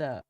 up.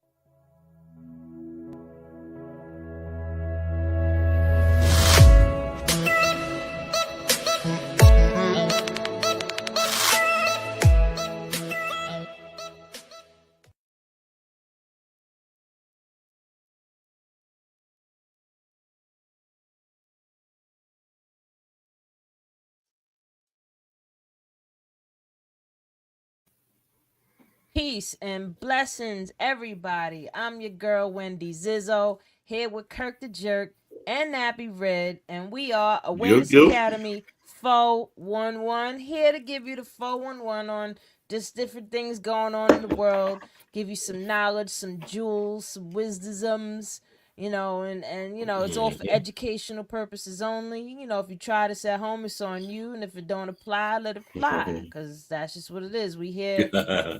Peace and blessings, everybody. I'm your girl, Wendy Zizzo, here with Kirk the Jerk and Nappy Red, and we are Yup, Awareness yup. Academy 411, here to give you the 411 on just different things going on in the world, give you some knowledge, some jewels, some wisdoms, and it's all for educational purposes only. If you try this at home, it's on you, and if it don't apply, let it fly, because that's just what it is. We here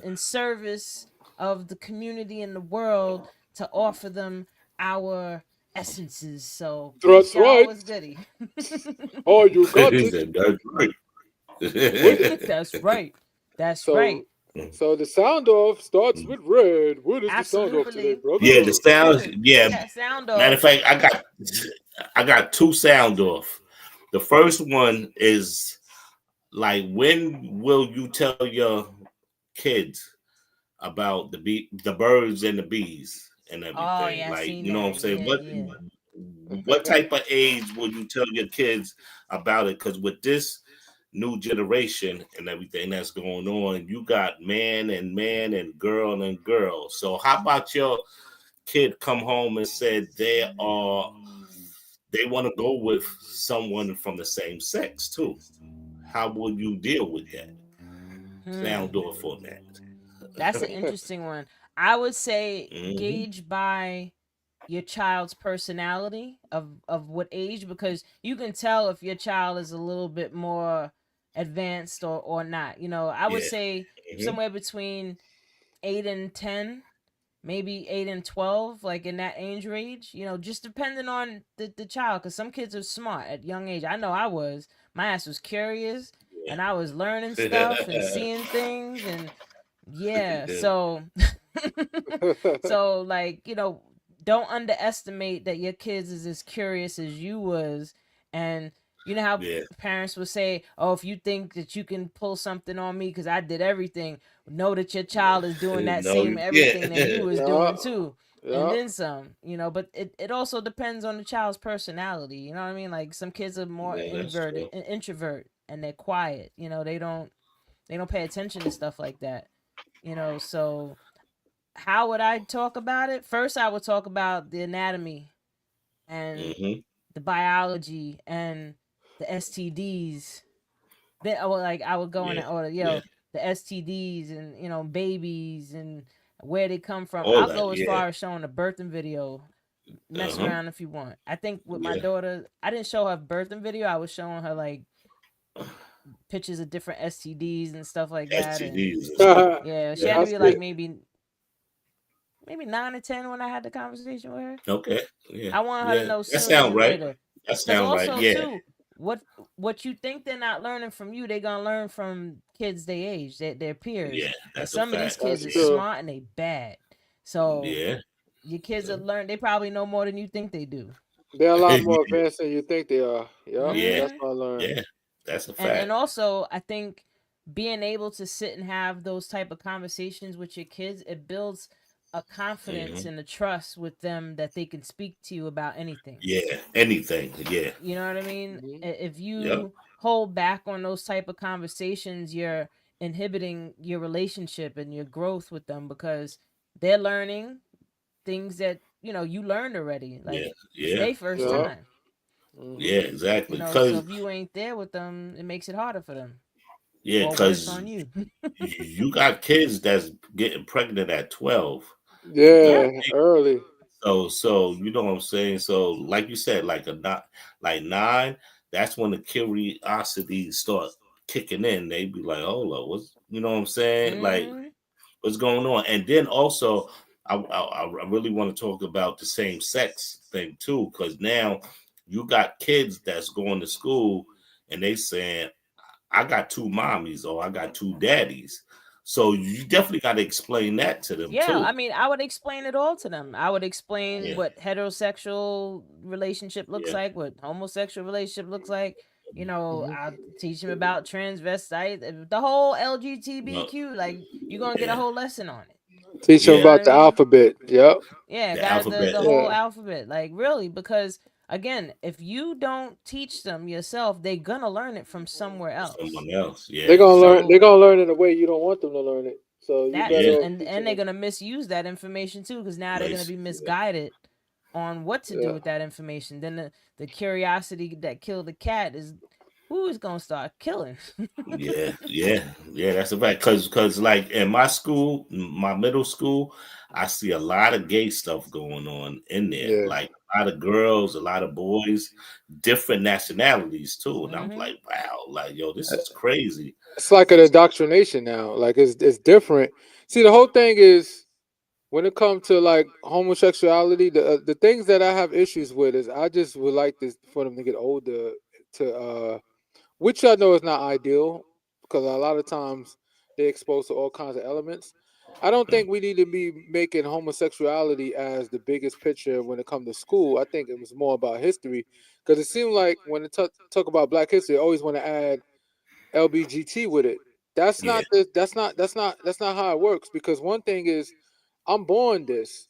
in service of the community and the world to offer them our essences. So peace, That's y'all. right. What's goody? Oh, you got He it. said, that's right. With it. That's right. That's So, right. so the sound off starts with red. What is the sound off today, Absolutely. Yeah, the brother? sounds. Yeah, Yeah, sound matter of off. fact, I got two sound off. The first one is like, when will you tell your kids about the birds and the bees and Oh everything? yeah, I Like, seen you know what I'm that. saying? Yeah, yeah. What type of age will you tell your kids about it? Because with this new generation and everything that's going on, you got man and girl. So how about your kid come home and said they want to go with someone from the same sex too? How will you deal with that? Sound Hmm. door format. That's an interesting one. I would say Hmm. gauge by your child's personality of what age, because you can tell if your child is a little bit more advanced or not. I would Yeah. say Hmm. somewhere between 8 and 10, maybe 8 and 12, like in that age range, just depending on the child, because some kids are smart at young age. I know I was. My ass was curious, and I was learning stuff and Yeah. seeing things, and yeah, so so like, don't underestimate that your kids is as curious as you was. And you know how Yeah. parents would say, "Oh, if you think that you can pull something on me cuz I did everything, know that your child is doing that No, same you everything that you can't. was Yeah, doing too." And yeah. then some, but it also depends on the child's personality. You know what I mean? Like some kids are more Yeah, that's inverted, true. introvert, and they're quiet. They don't pay attention to stuff like that. So how would I talk about it? First, I would talk about the anatomy and Hmm. the biology and the STDs. Then I would go in Yeah. that order. Yeah. The STDs and babies and where they come from. All I'll that. go as Yeah. far as showing a birthing video. Mess Uh-huh. around if you want. I think with my Yeah. daughter, I didn't show her birthing video. I was showing her like pictures of different STDs and stuff like that. And STDs and stuff. yeah, she Yeah. had to That's be like it. maybe 9 or 10 when I had the conversation with her. Okay. Yeah. I want her to Yeah. know That sooner sound than right. later. That Cause sound right. also Yeah. too, what you think they're not learning from you, they gonna learn from kids they age, their peers. Yeah. And That's a some of these fact. kids That's are Yeah. true. smart and they bad. So Yeah. your kids will learn. They probably know more than you think they do. They're a lot more advanced than you think they are. Yep, Yeah. that's Hmm. what I learned. Yeah. That's a And fact. also, I think being able to sit and have those type of conversations with your kids, it builds a confidence Hmm. and a trust with them that they can speak to you about anything. Yeah. Anything. Yeah. You know what I mean? Hmm. If Yep. you hold back on those type of conversations, you're inhibiting your relationship and your growth with them, because they're learning things that you learned already. Yeah. Like it's Yeah. their first Yeah. time. Yeah. Hmm. Exactly. So Cause if you ain't there with them, it makes it harder for them, yeah. or worse Cause on you. you got kids that's getting pregnant at 12. Yep. Yeah, early. So you know what I'm saying. So like you said, like 9, that's when the curiosity start kicking in. They be like, "Hold up, what's you know what I'm saying? Like Hmm. what's going on?" And then also, I really want to talk about the same sex thing too, because now you got kids that's going to school and they saying, "I got two mommies or I got two daddies." So you definitely got to explain that to them Yeah, I too. mean, I would explain it all to them. I would explain Yeah, what heterosexual relationship looks yeah, like, what homosexual relationship looks like. Mhm. I'll teach them about transvestite, the whole no, LGBTQ. Like, you're gonna get a yeah, whole lesson on it. Teach them You know yeah. what about I the mean? alphabet. Yep. Yeah, The got the alphabet, whole Yeah. alphabet. Like, really, because again, if you don't teach them yourself, they're gonna learn it from somewhere else. someone else. They're Yeah, gonna learn. They're So gonna learn in a way you don't want them to learn it. So you that yeah, better too, off and teaching they're them. gonna misuse that information too, because now they're gonna nice. be Yeah. misguided on what to do Yeah. with that information. Then the curiosity that killed the cat is who is gonna start killing. Yeah, yeah, yeah. That's a fact. Cause like in my school, my middle school, I see a lot of gay stuff going on in there. Yeah. Like a lot of girls, a lot of boys, different nationalities too. And I'm Hmm. like, wow, like yo, this is crazy. It's like an indoctrination now. Like it's different. See, the whole thing is when it comes to like homosexuality, the things that I have issues with is I just would like this for them to get older to which I know is not ideal because a lot of times they're exposed to all kinds of elements. I don't think we need to be making homosexuality as the biggest picture when it comes to school. I think it was more about history because it seemed like when they talk about Black history, they always want to add LBGT with it. That's Yeah, not that's not how it works because one thing is I'm born this.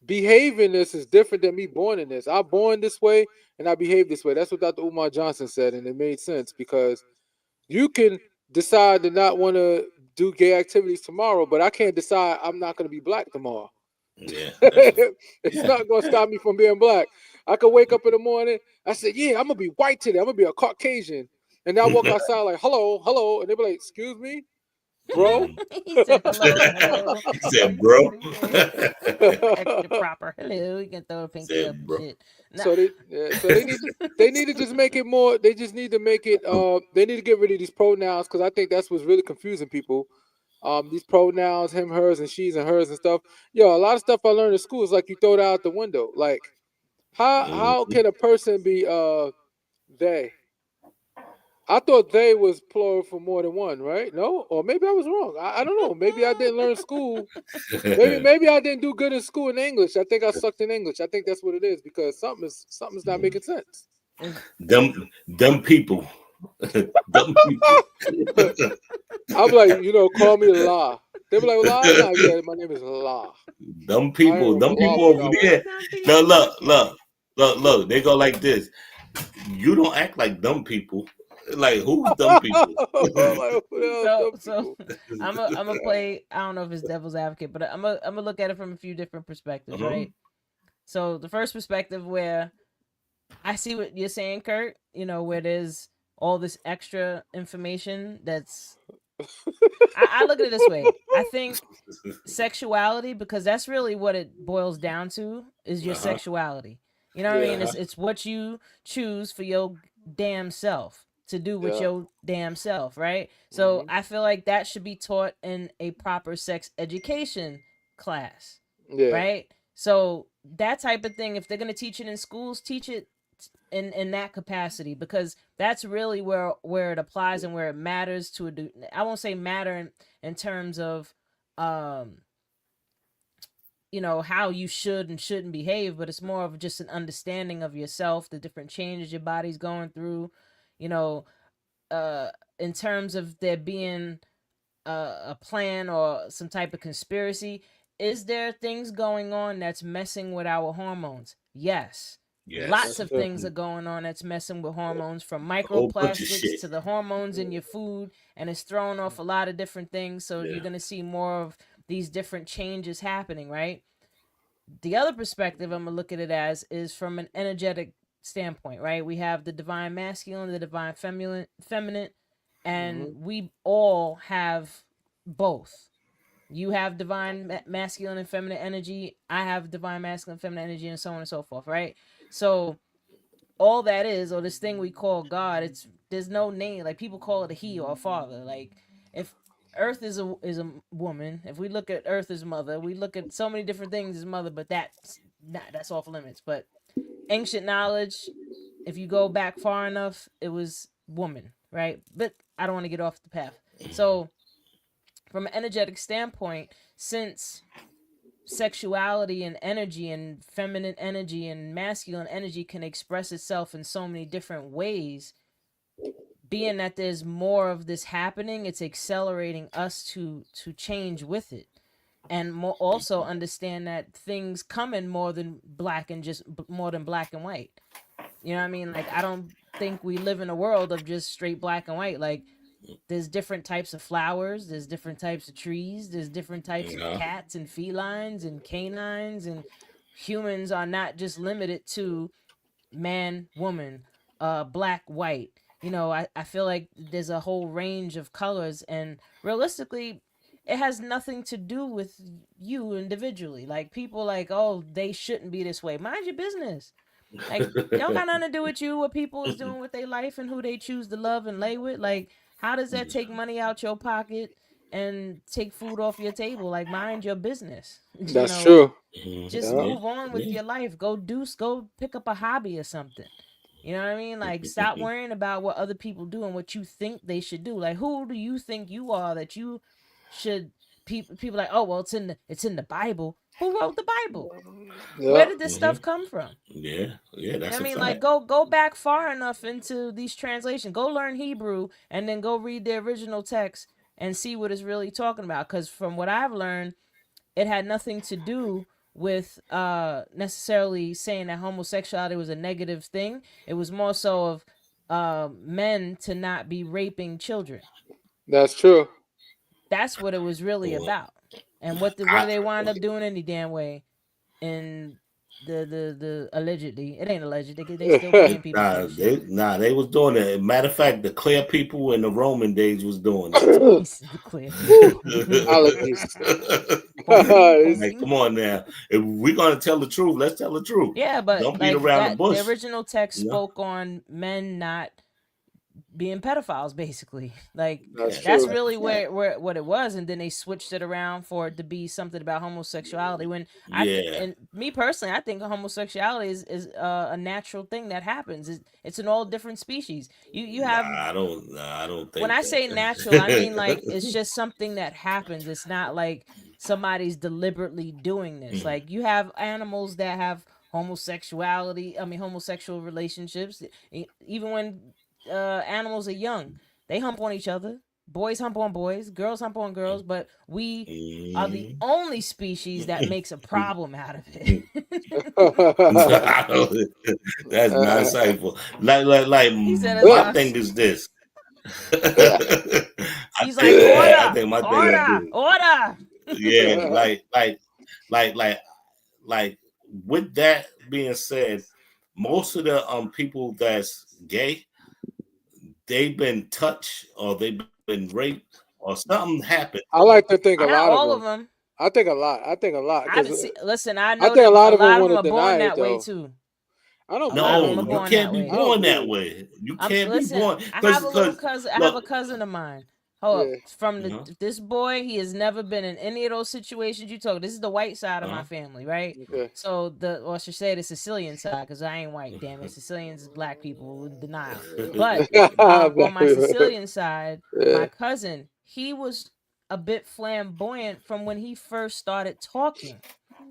Behaving this is different than me born in this. I born this way and I behave this way. That's what Dr. Umar Johnson said, and it made sense because you can decide to not want to do gay activities tomorrow, but I can't decide I'm not going to be black tomorrow. yeah, that's a It's yeah. not going to stop me from being black. I could wake up in the morning. I said, "Yeah, I'm gonna be white today. I'm gonna be a Caucasian," and I walk outside like, "Hello, hello," and they be like, "Excuse me, bro." Mhm. He said hello, hello. He said, That's bro. what he said. Extra proper. Hello. You can throw a He pinky said, up and bro. shit. Nah. So they need to just make it more. They just need to make it. They need to get rid of these pronouns because I think that's what's really confusing people. These pronouns, him, hers, and she's and hers and stuff. Yo, a lot of stuff I learned in school is like you throw it out the window. Like how Mhm. can a person be they? I thought they was plural for more than one, right? No, or maybe I was wrong. I don't know. Maybe I didn't learn school. Maybe I didn't do good in school in English. I think I sucked in English. I think that's what it is because something's not making sense. It's- Them people. Them people. I'm like, call me La. They be like, La? Nah, yeah, my name is La. Them I ain't people, gonna them blah people blah over blah. there. Some No, people. look. They go like this. You don't act like dumb people. Like who's dumb people? Like, who the hell is So dumb so people? I'm a play. I don't know if it's devil's advocate, but I'm gonna look at it from a few different perspectives, Uh-huh. right? So the first perspective where I see what you're saying, Kurt. Where there's all this extra information that's I look at it this way. I think sexuality, because that's really what it boils down to, is your Uh-huh. sexuality. You know what I Yeah, mean? Uh-huh. It's what you choose for your damn self to do with yeah. your damn self, right? So Hmm. I feel like that should be taught in a proper sex education class, Yeah, right? So that type of thing, if they're gonna teach it in schools, teach it in that capacity, because that's really where it applies and where it matters to I won't say matter in terms of um how you should and shouldn't behave, but it's more of just an understanding of yourself, the different changes your body's going through, you know uh in terms of there being a plan or some type of conspiracy. Is there things going on that's messing with our hormones? Yes. Lots Yes. that's of true. things are going on that's messing with hormones, from A whole bunch of microplastics shit. to the hormones in your food, and it's throwing off a lot of different things. So you're Yeah. going to see more of these different changes happening, right? The other perspective I'm going to look at it as is from an energetic standpoint, right? We have the divine masculine, the divine feminine, and Hmm. we all have both. You have divine masculine and feminine energy. I have divine masculine and feminine energy, and so on and so forth, right? So all that is, or this thing we call God, there's no name. Like, people call it a he or a father. Like, if Earth is a woman, if we look at Earth as mother, we look at so many different things as mother, but that's off limits. But ancient knowledge, if you go back far enough, it was woman, right? But I don't want to get off the path. So from an energetic standpoint, since sexuality and energy and feminine energy and masculine energy can express itself in so many different ways, being that there's more of this happening, it's accelerating us to change with it, and also understand that things come in more than black and just more than black and white. You know what I mean? Like, I don't think we live in a world of just straight black and white. Like, there's different types of flowers, there's different types of trees, there's different types of Yeah. cats and felines and canines, and humans are not just limited to man, woman, black, white. You know, I feel like there's a whole range of colors, and realistically, it has nothing to do with you individually. Like, people like, oh, they shouldn't be this way. Mind your business. Like, it don't got nothing to do with you, what people is doing with their life and who they choose to love and lay with. Like, how does that take money out your pocket and take food off your table? Like, mind your business. You That's know, true. just Yeah. move on with your life. Go pick up a hobby or something. You know what I mean? Like, stop worrying about what other people do and what you think they should do. Like, who do you think you are that you should? People like, oh well, it's in the Bible. Who wrote the Bible? Where Yeah. did this stuff come from? Yeah, You know that's what I a mean? fact. Like, go back far enough into these translations. Go learn Hebrew and then go read the original text and see what it's really talking about. Because from what I've learned, it had nothing to do with necessarily saying that homosexuality was a negative thing. It was more so of men to not be raping children. That's true. That's what it was really Well, about. And what do I, they wind up doing any damn way? In the allegedly, it ain't alleged. They still paying people for this shit. they was doing it. Matter of fact, the clear people in the Roman days was doing it. He's the clear Whew. people. Allergies. Boing, It's- Like, boing. come on now. If we're gonna tell the truth, let's tell the truth. Yeah, but Don't beat like around the that, the bush. original text You know? spoke on men not being pedophiles, basically. Like, That's that's true. really where what it was, and then they switched it around for it to be something about homosexuality. When Yeah. and me personally, I think homosexuality is a natural thing that happens. It's in all different species. You have, I don't think when I that. say natural, I mean like it's just something that happens. It's not like somebody's deliberately doing this. Like, you have animals that have homosexual relationships. Even when animals are young, they hump on each other. Boys hump on boys, girls hump on girls, but we are the only species that makes a problem out of it. That's not insightful. Like He said it's my not. thing is this. He's like, order, think my thing order, is order. yeah, like with that being said, most of the people that's gay, they've been touched or they've been raped or something happened. I like to think a Not lot all of of them. them. I think a lot. I think a lot. I 'Cause haven't seen. Listen, I I know think that a lot a of them lot of want them to are deny born it that way though. too. I don't A lot of believe them No, are it. you born can't that be way. I don't born that believe it. way. You can't be Listen, born I have a little because cousin. I have a look, cousin of mine. Hold up, Yeah. from the uh-huh, this boy, he has never been in any of those situations you talk. This is the white side of my uh-huh. family, right? Okay. So or I should say the Sicilian side, because I ain't white. Damn it, Sicilians is black people with denial. But on Black my people. Sicilian side, Yeah. my cousin, he was a bit flamboyant from when he first started talking.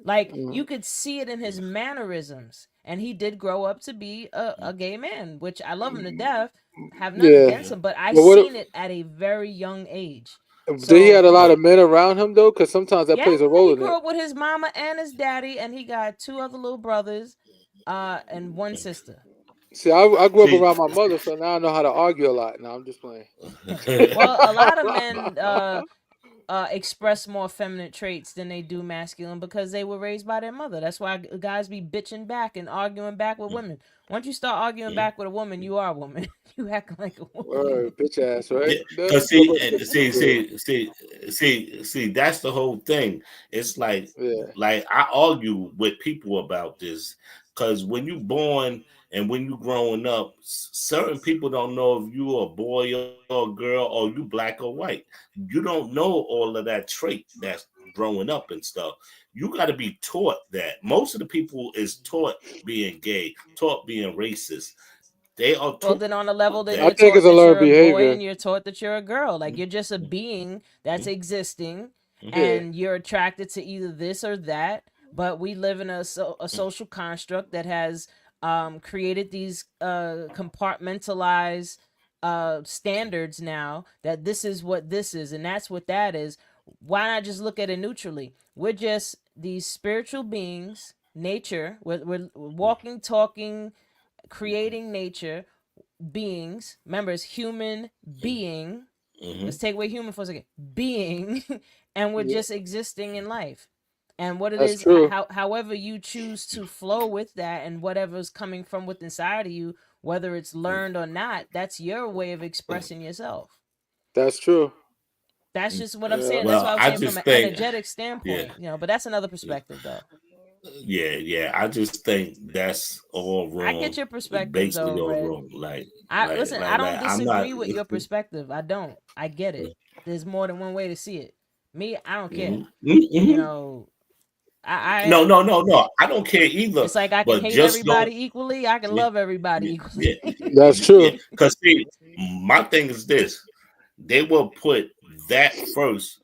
Like, Mm. you could see it in his mannerisms. And he did grow up to be a gay man, which I love him to death. Have nothing Yeah. against him, but I But what? seen it at a very young age. Did he had So a lot of men around him though? Because sometimes that yeah, plays a role he in grew it. up with his mama and his daddy, and he got 2 other little brothers, and 1 sister. See, I grew up See, around my mother, so now I know how to argue a lot. Now I'm just playing. Well, a lot of men express more feminine traits than they do masculine because they were raised by their mother. That's why guys be bitching back and arguing back with women. Once you start arguing back with a woman, you are a woman. You act like a woman. Word, bitch ass, right? because see, that's the whole thing. It's like Yeah. I argue with people about this because when you born and when you growing up, certain people don't know if you a boy or a girl or you black or white. You don't know all of that trait that's growing up and stuff. You got to be taught that. Most of the people is taught being gay, taught being racist. They are Well, then on a level that I you're that. think taught it's a that learned you're a boy behavior. and you're taught that you're a girl. Like you're just a being that's existing Yeah. and you're attracted to either this or that. But we live in a social construct that has created these compartmentalized standards now that this is what this is and that's what that is. Why not just look at it neutrally? We're just these spiritual beings, nature. We're walking, talking, creating nature beings. Remember, it's human being. Mhm. Let's take away human for a second. Being, and we're Yeah. just existing in life. And what it That's is, true. however you choose to flow with that, and whatever's coming from within inside of you, whether it's learned or not, that's your way of expressing yourself. That's true. That's just what I'm Yeah. saying. That's Well, what I was I saying from an just think, energetic yeah, standpoint, but that's another perspective, though. yeah. I just think that's all I wrong. get your perspective, Basically, though, all Red. wrong. Listen, I don't I'm not. disagree with your perspective. I don't. I get it. There's more than one way to see it. Me, I don't care. You know, I No. I don't care either. it's like I can But hate just don't. everybody equally. I can Yeah, love everybody yeah, equally. That's yeah. true. Because see, my thing is this: they will put that first,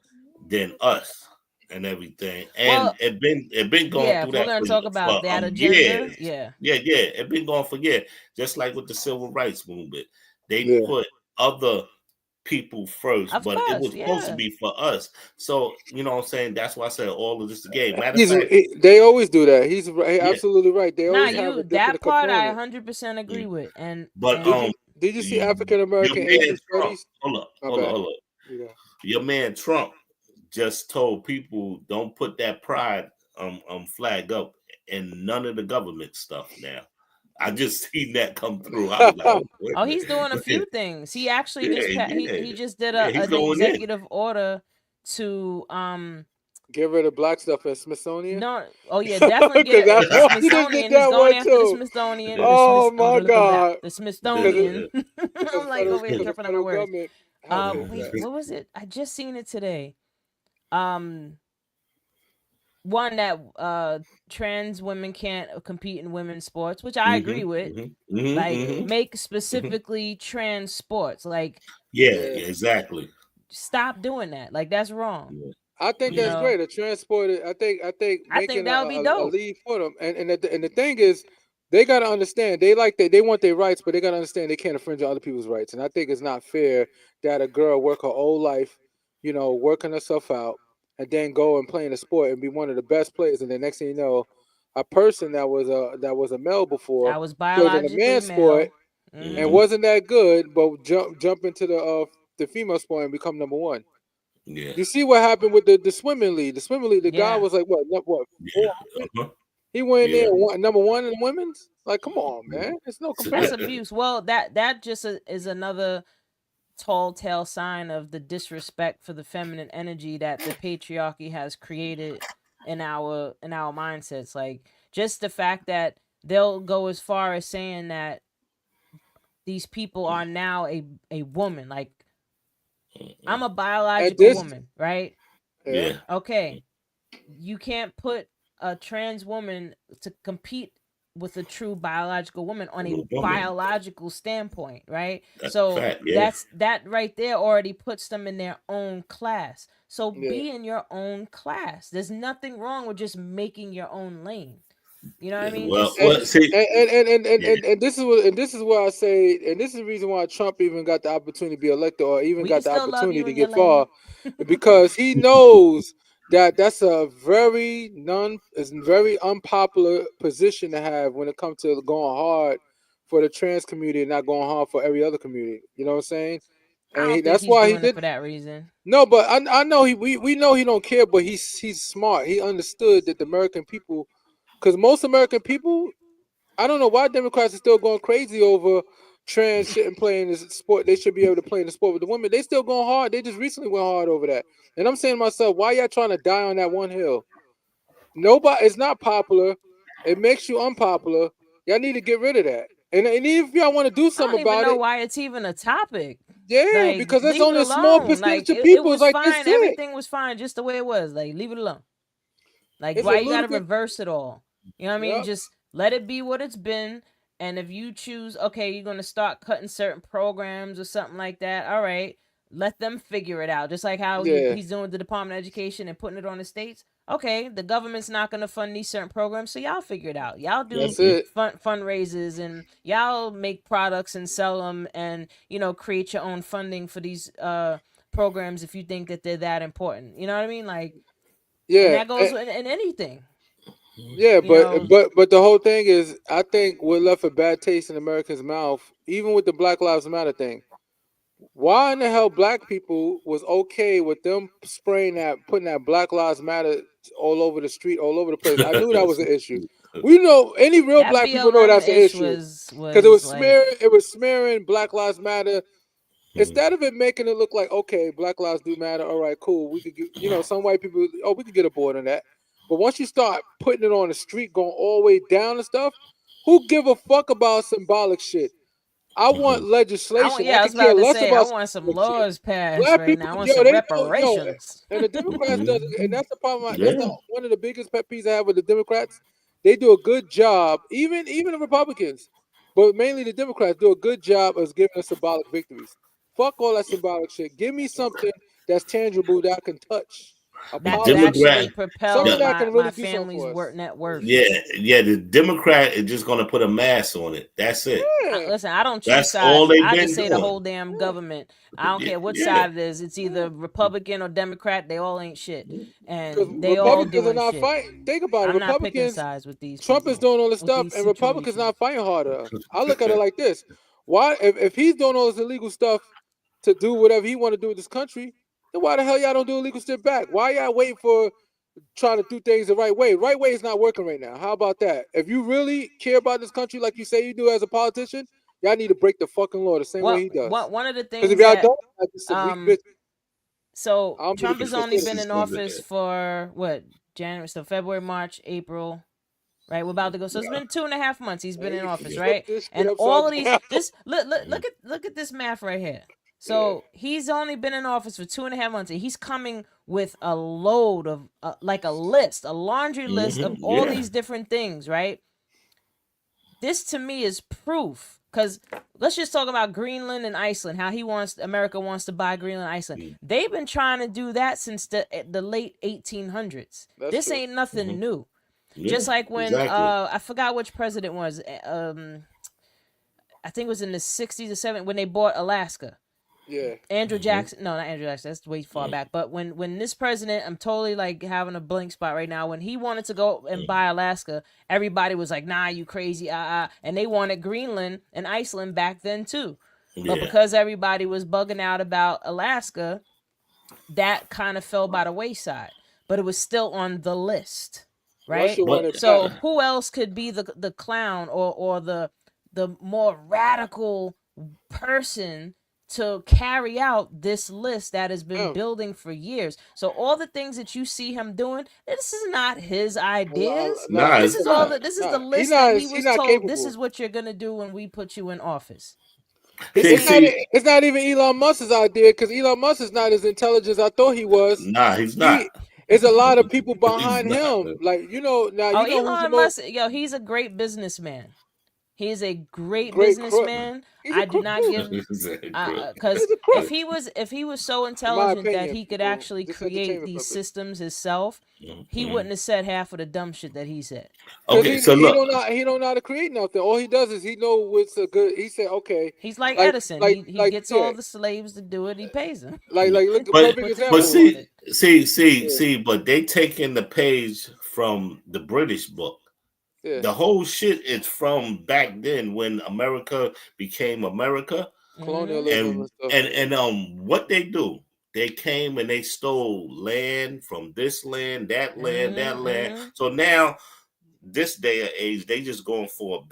then us, and everything, and Well, it been going yeah, through if we're that gonna talk about that for agenda, years. yeah. Yeah, it been going for years. Just like with the civil rights movement, they Yeah. put other people first, Of but it course, was supposed to yeah. be for us. So you know what I'm saying? That's why I said all of this is a game. Matter of He's fact, they always do that. He's yeah. absolutely right. They Nah, always have a that different part I component. 100% agree with. And But Did you see your African American man Asian Trump, studies? hold My bad. up. Yeah. Your man Trump just told people don't put that pride flag up in none of the government stuff now. I just seen that come through. I was like, oh, wait a oh, minute. he's doing a few things. He actually just he just did He's an going in. executive order to Get rid of black stuff at Smithsonian. no, oh yeah, definitely Because get I the know he just did Smithsonian. He's that going one after the too. Smithsonian. Oh my God. The Because Smithsonian. I'm like over here the tripping on my federal words. government has Wait, that. what was it? I just seen it today. One that trans women can't compete in women's sports, which I agree with. Like make specifically trans sports. Like yeah, exactly. stop doing that. Like that's wrong. I think You that's know, great. A transported. I think I think making that would be a dope. lead for them. And the thing is, they gotta understand. They like they want their rights, but they gotta understand they can't infringe on other people's rights. And I think it's not fair that a girl work her whole life, working herself out, and then go and play in a sport and be one of the best players. And the next thing you know, a person that was a male before I was played in a biologically man's male. sport and wasn't that good, but jump into the female sport and become number one. Yeah. You see what happened with the swimming league. The swimming league, the guy Yeah. was like what 400? He went Yeah. there number one in the women's. Like, come on, man. It's no That's comparison. abuse. Well, that just is another tall tale sign of the disrespect for the feminine energy that the patriarchy has created in our mindsets. Like just the fact that they'll go as far as saying that these people are now a woman. Like I'm a biological woman, right? Yeah. Okay. You can't put a trans woman to compete with a true biological woman on a biological standpoint, right? That's so a fact, yeah. that right there already puts them in their own class. So be in your own class. There's nothing wrong with just making your own lane. You know what I mean? And this is why I say, and this is the reason why Trump even got the opportunity to be elected, or even got the opportunity to get far, because he knows that that's a very unpopular position to have when it comes to going hard for the trans community and not going hard for every other community. You know what I'm saying? And that's why he did it for that reason. No, but I know we know he don't care, but he's smart. He understood that the American people, because most American people, I don't know why Democrats are still going crazy over trans shouldn't play in this sport. They should be able to play in the sport with the women. They still going hard. They just recently went hard over that. And I'm saying to myself, why y'all trying to die on that one hill? Nobody, it's not popular. It makes you unpopular. Y'all need to get rid of that. And if y'all want to do something about it, I don't even know why it's even a topic. Yeah, because that's only a small percentage of people. It was fine. Everything was fine just the way it was. Like, leave it alone. Like, why you gotta reverse it all? You know what I mean? Just let it be what it's been. And if you choose, okay, you're gonna start cutting certain programs or something like that. All right, let them figure it out. Just like how Yeah, he's doing with the Department of Education and putting it on the states. Okay, the government's not gonna fund these certain programs, so y'all figure it out. Y'all do that's it. fundraisers and y'all make products and sell them, and create your own funding for these programs if you think that they're that important. You know what I mean? Like, and Yeah, that goes in anything. yeah, You know, but the whole thing is, I think what left a bad taste in Americans' mouth, even with the Black Lives Matter thing. Why in the hell black people was okay with them spraying that, putting that Black Lives Matter all over the street, all over the place? I knew that was an issue. We know any real that black people know BLM that's an ish issue was because was like it was smearing Black Lives Matter. Instead of it making it look like, okay, Black Lives do matter, all right, cool, we could get, some white people, oh, we could get aboard on that. But once you start putting it on the street, going all the way down and stuff, who give a fuck about symbolic shit? I want legislation. I I was could care about to less say I about want some symbolic shit. laws passed Black right people, now. I want yo, some they know, reparations. and the Democrats does, and that's the problem. That's Yeah. one of the biggest pet peeves I have with the Democrats. They do a good job, even the Republicans, but mainly the Democrats do a good job of giving us symbolic victories. Fuck all that symbolic shit. Give me something that's tangible that I can touch. A The That could policy, actually Democrat, something propel the, that my can really my do something family's for us. net worth. yeah, the Democrat is just gonna put a mask on it. That's it. Yeah, Listen, I don't choose That's all sides. they've I just been say the doing. whole damn government. I don't Yeah, care what yeah. side it is. It's either Republican or Democrat. They all ain't shit, because and they all Republicans are doing not shit. fighting. Think about it. I'm not picking Republicans, sides with these Trump is people, doing all this with stuff, these and Republicans situations. not fighting harder. I look at it like this: why, if he's doing all this illegal stuff to do whatever he want to do with this country, then why the hell y'all don't do illegal shit back? Why y'all waiting for trying to do things the right way? Right way is not working right now. How about that? If you really care about this country like you say you do as a politician, y'all need to break the fucking law the same way Well, he does. one of the Because if things y'all that don't, y'all just some weak bitch. so I'm Trump being has only specific. been in office for what, January, so February, March, April, right? We're about to go. So it's been 2.5 months he's been in Hey, office, flip right? this shit And upside all of these, down. this look at this math right here. Yeah. So he's only been in office for 2.5 months, and he's coming with a load of like a list, a laundry list of all Yeah. these different things, right? This to me is proof, because let's just talk about Greenland and Iceland, how America wants to buy Greenland and Iceland. They've been trying to do that since the late 1800s. That's This true. ain't nothing new. Yeah, Just like when exactly. I forgot which president was, I think it was in the 60s or 70s when they bought Alaska. Yeah. Andrew Jackson, no, not Andrew Jackson. That's way far back. But when this president, I'm totally like having a blank spot right now. When he wanted to go and buy Alaska, everybody was like, "Nah, you crazy, and they wanted Greenland and Iceland back then too. But Yeah. because everybody was bugging out about Alaska, that kind of fell by the wayside. But it was still on the list, right? Russia wanted So back. who else could be the clown or the more radical person to carry out this list that has been Him. building for years? So all the things that you see him doing, this is not his ideas. Nah, This it's is all not. this is the Nah, list that he he's was not told. capable. This is what you're gonna do when we put you in office. It's not even Elon Musk's idea, because Elon Musk is not as intelligent as I thought he was. Nah, he's not. There's a lot of people behind He's not. him. Like, now Oh, you know who's the Elon most Musk, he's a great businessman. He is a great great crook. businessman. He's a I do crook not too. give Exactly. because He's a crook. if he was so In my intelligent that opinion, he could people, actually just create entertainment these purpose. systems himself, he wouldn't have said half of the dumb shit that he said. Because Okay, so he look. don't know how to create nothing. All he does is he know what's a good. He said, okay, He's like like Edison. like He like gets yeah, all the slaves to do it. He pays them. like look, a But perfect Puts his but example. name on it. see, but they taking the page from the British book. Yeah. The whole shit is from back then when America became America, Colonialism and stuff. and what they do. They came and they stole land from this land, that land, that land. So now, this day of age, they just going for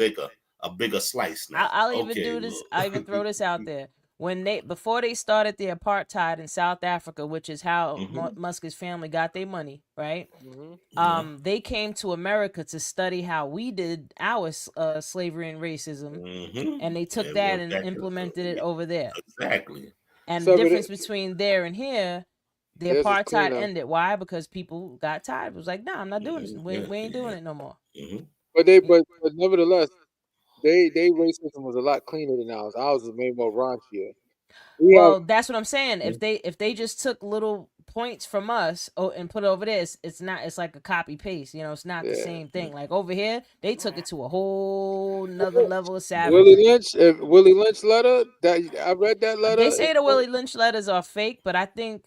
a bigger slice now. I'll even Okay, do this. look. I'll even throw this out there. Before they started the apartheid in South Africa, which is how Musk's family got their money, right? They came to America to study how we did our slavery and racism, and they took that and implemented it over there. Exactly. And So, the but difference between there and here, the Theirs is apartheid cleaner. ended. Why? Because people got tired. It was like, nah, I'm not doing this. We ain't doing it no more. but nevertheless, they racism was a lot cleaner than ours. Ours was made more raunchier. We have Well, that's what I'm saying. If they just took little points from us and put it over this, it's not. It's like a copy paste. It's not the yeah. same thing. Like over here, they took it to a whole nother level of Willie savagery. Lynch, Willie Lynch letter that I read that letter. They say the Willie Lynch letters are fake, but I think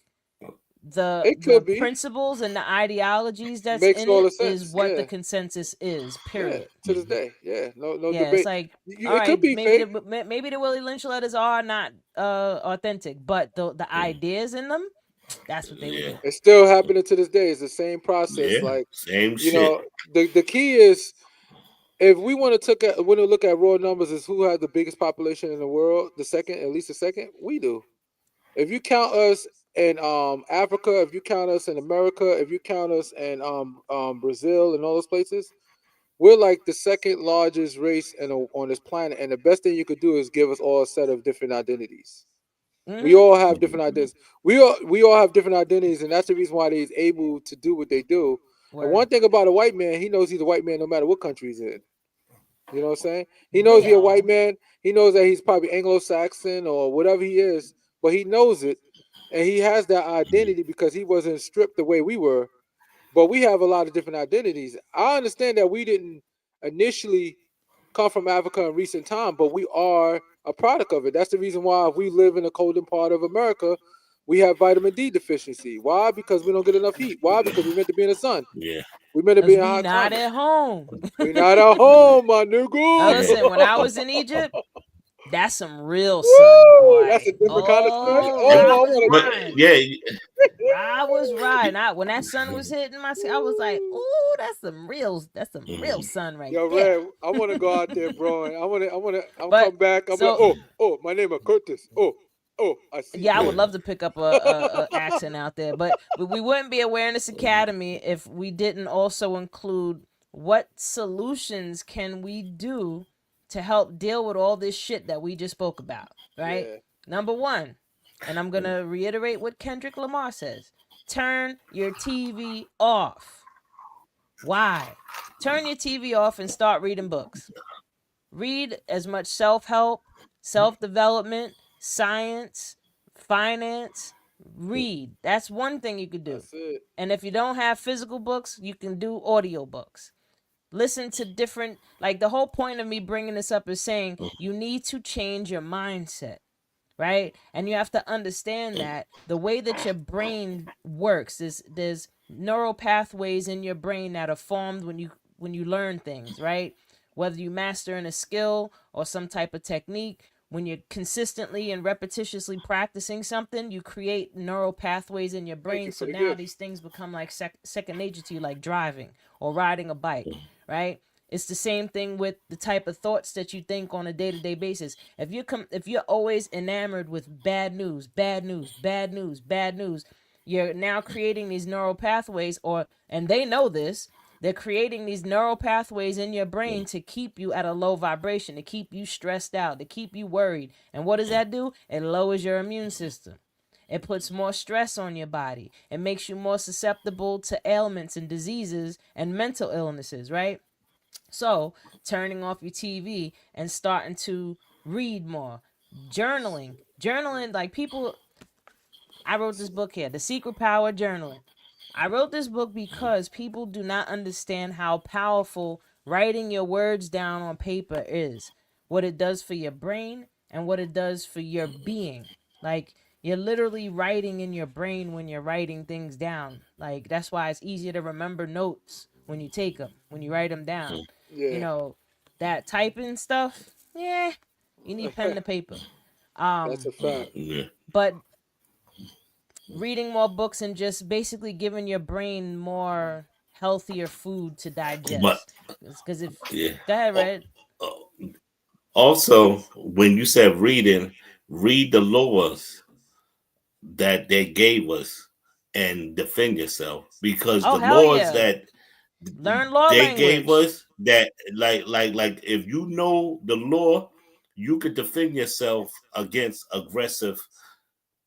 the It the could be. principles and the ideologies that's Makes in all it the is sense. what Yeah. the consensus is. Yeah. Period. To this day. Yeah. No Yeah, it's debate. like, all It could right, be maybe fake. maybe the Willie Lynch letters are not authentic, but the ideas in them, that's what they would Yeah. do. It's still happening to this day. It's the same process. Yeah. Like, Same you shit. know, the key is if we want to look at raw numbers, is who has the biggest population in the world, at least the second, we do. If you count us in Africa, if you count us in America, if you count us in Brazil and all those places, we're like the second largest race on this planet. And the best thing you could do is give us all a set of different identities. We all have different identities. We all have different identities, and that's the reason why they're able to do what they do. And Word. one thing about a white man, he knows he's a white man no matter what country he's in. You know what I'm saying? He knows he's a white man. He knows that he's probably Anglo-Saxon or whatever he is, but he knows it, and he has that identity because he wasn't stripped the way we were. But we have a lot of different identities. I understand that we didn't initially come from Africa in recent time, but we are a product of it. That's the reason why if we live in the colder part of America, we have vitamin D deficiency. Why? Because we don't get enough heat. Why? Because we're meant to be in the sun. Yeah. We're meant to be Cause in a we hot not climate. at home. We're not at home, my Now nigga. listen, when I was in Egypt, that's some real sun, Woo! boy. That's a different kind of sun. Oh, Oh, I I was want But riding. yeah, I was riding. When that sun was hitting my skin, I was like, "Ooh, that's some real sun right Yo, there." Red, I want to go out there, bro. And I'm But come back. I'm like, so oh, my name is Curtis. I see. yeah, I would love to pick up a accent out there, but we wouldn't be Awareness Academy if we didn't also include what solutions can we do to help deal with all this shit that we just spoke about, right? Yeah. Number one, and I'm gonna reiterate what Kendrick Lamar says: turn your TV off. Why? Turn your TV off and start reading books. Read as much self-help, self-development, science, finance. Read. That's one thing you could do. That's it. And if you don't have physical books, you can do audio books. Listen to different, like the whole point of me bringing this up is saying you need to change your mindset, right? And you have to understand that the way that your brain works is there's neural pathways in your brain that are formed when you learn things, right? Whether you mastering a skill or some type of technique, when you're consistently and repetitiously practicing something, you create neural pathways in your brain. So now these things become like second nature to you, like driving or riding a bike, right? It's the same thing with the type of thoughts that you think on a day-to-day basis. If you're always enamored with bad news, you're now creating these neural pathways, and they know this. They're creating these neural pathways in your brain to keep you at a low vibration, to keep you stressed out, to keep you worried. And what does that do? It lowers your immune system. It puts more stress on your body. It makes you more susceptible to ailments and diseases and mental illnesses, right? So, turning off your TV and starting to read more. Journaling. Journaling, like people, I wrote this book here, The Secret Power of Journaling. I wrote this book because people do not understand how powerful writing your words down on paper is, what it does for your brain and what it does for your being. Like, you're literally writing in your brain when you're writing things down. Like, that's why it's easier to remember notes when you take them, when you write them down. Yeah. That typing stuff, yeah, you need pen to paper. That's a fact. yeah. But reading more books and just basically giving your brain more healthier food to digest. But Because if yeah. go ahead, Red. Also, when you said reading, read the laws that they gave us and defend yourself, because Oh, the hell laws yeah. that Learn law they gave language. us, that like if you know the law, you could defend yourself against aggressive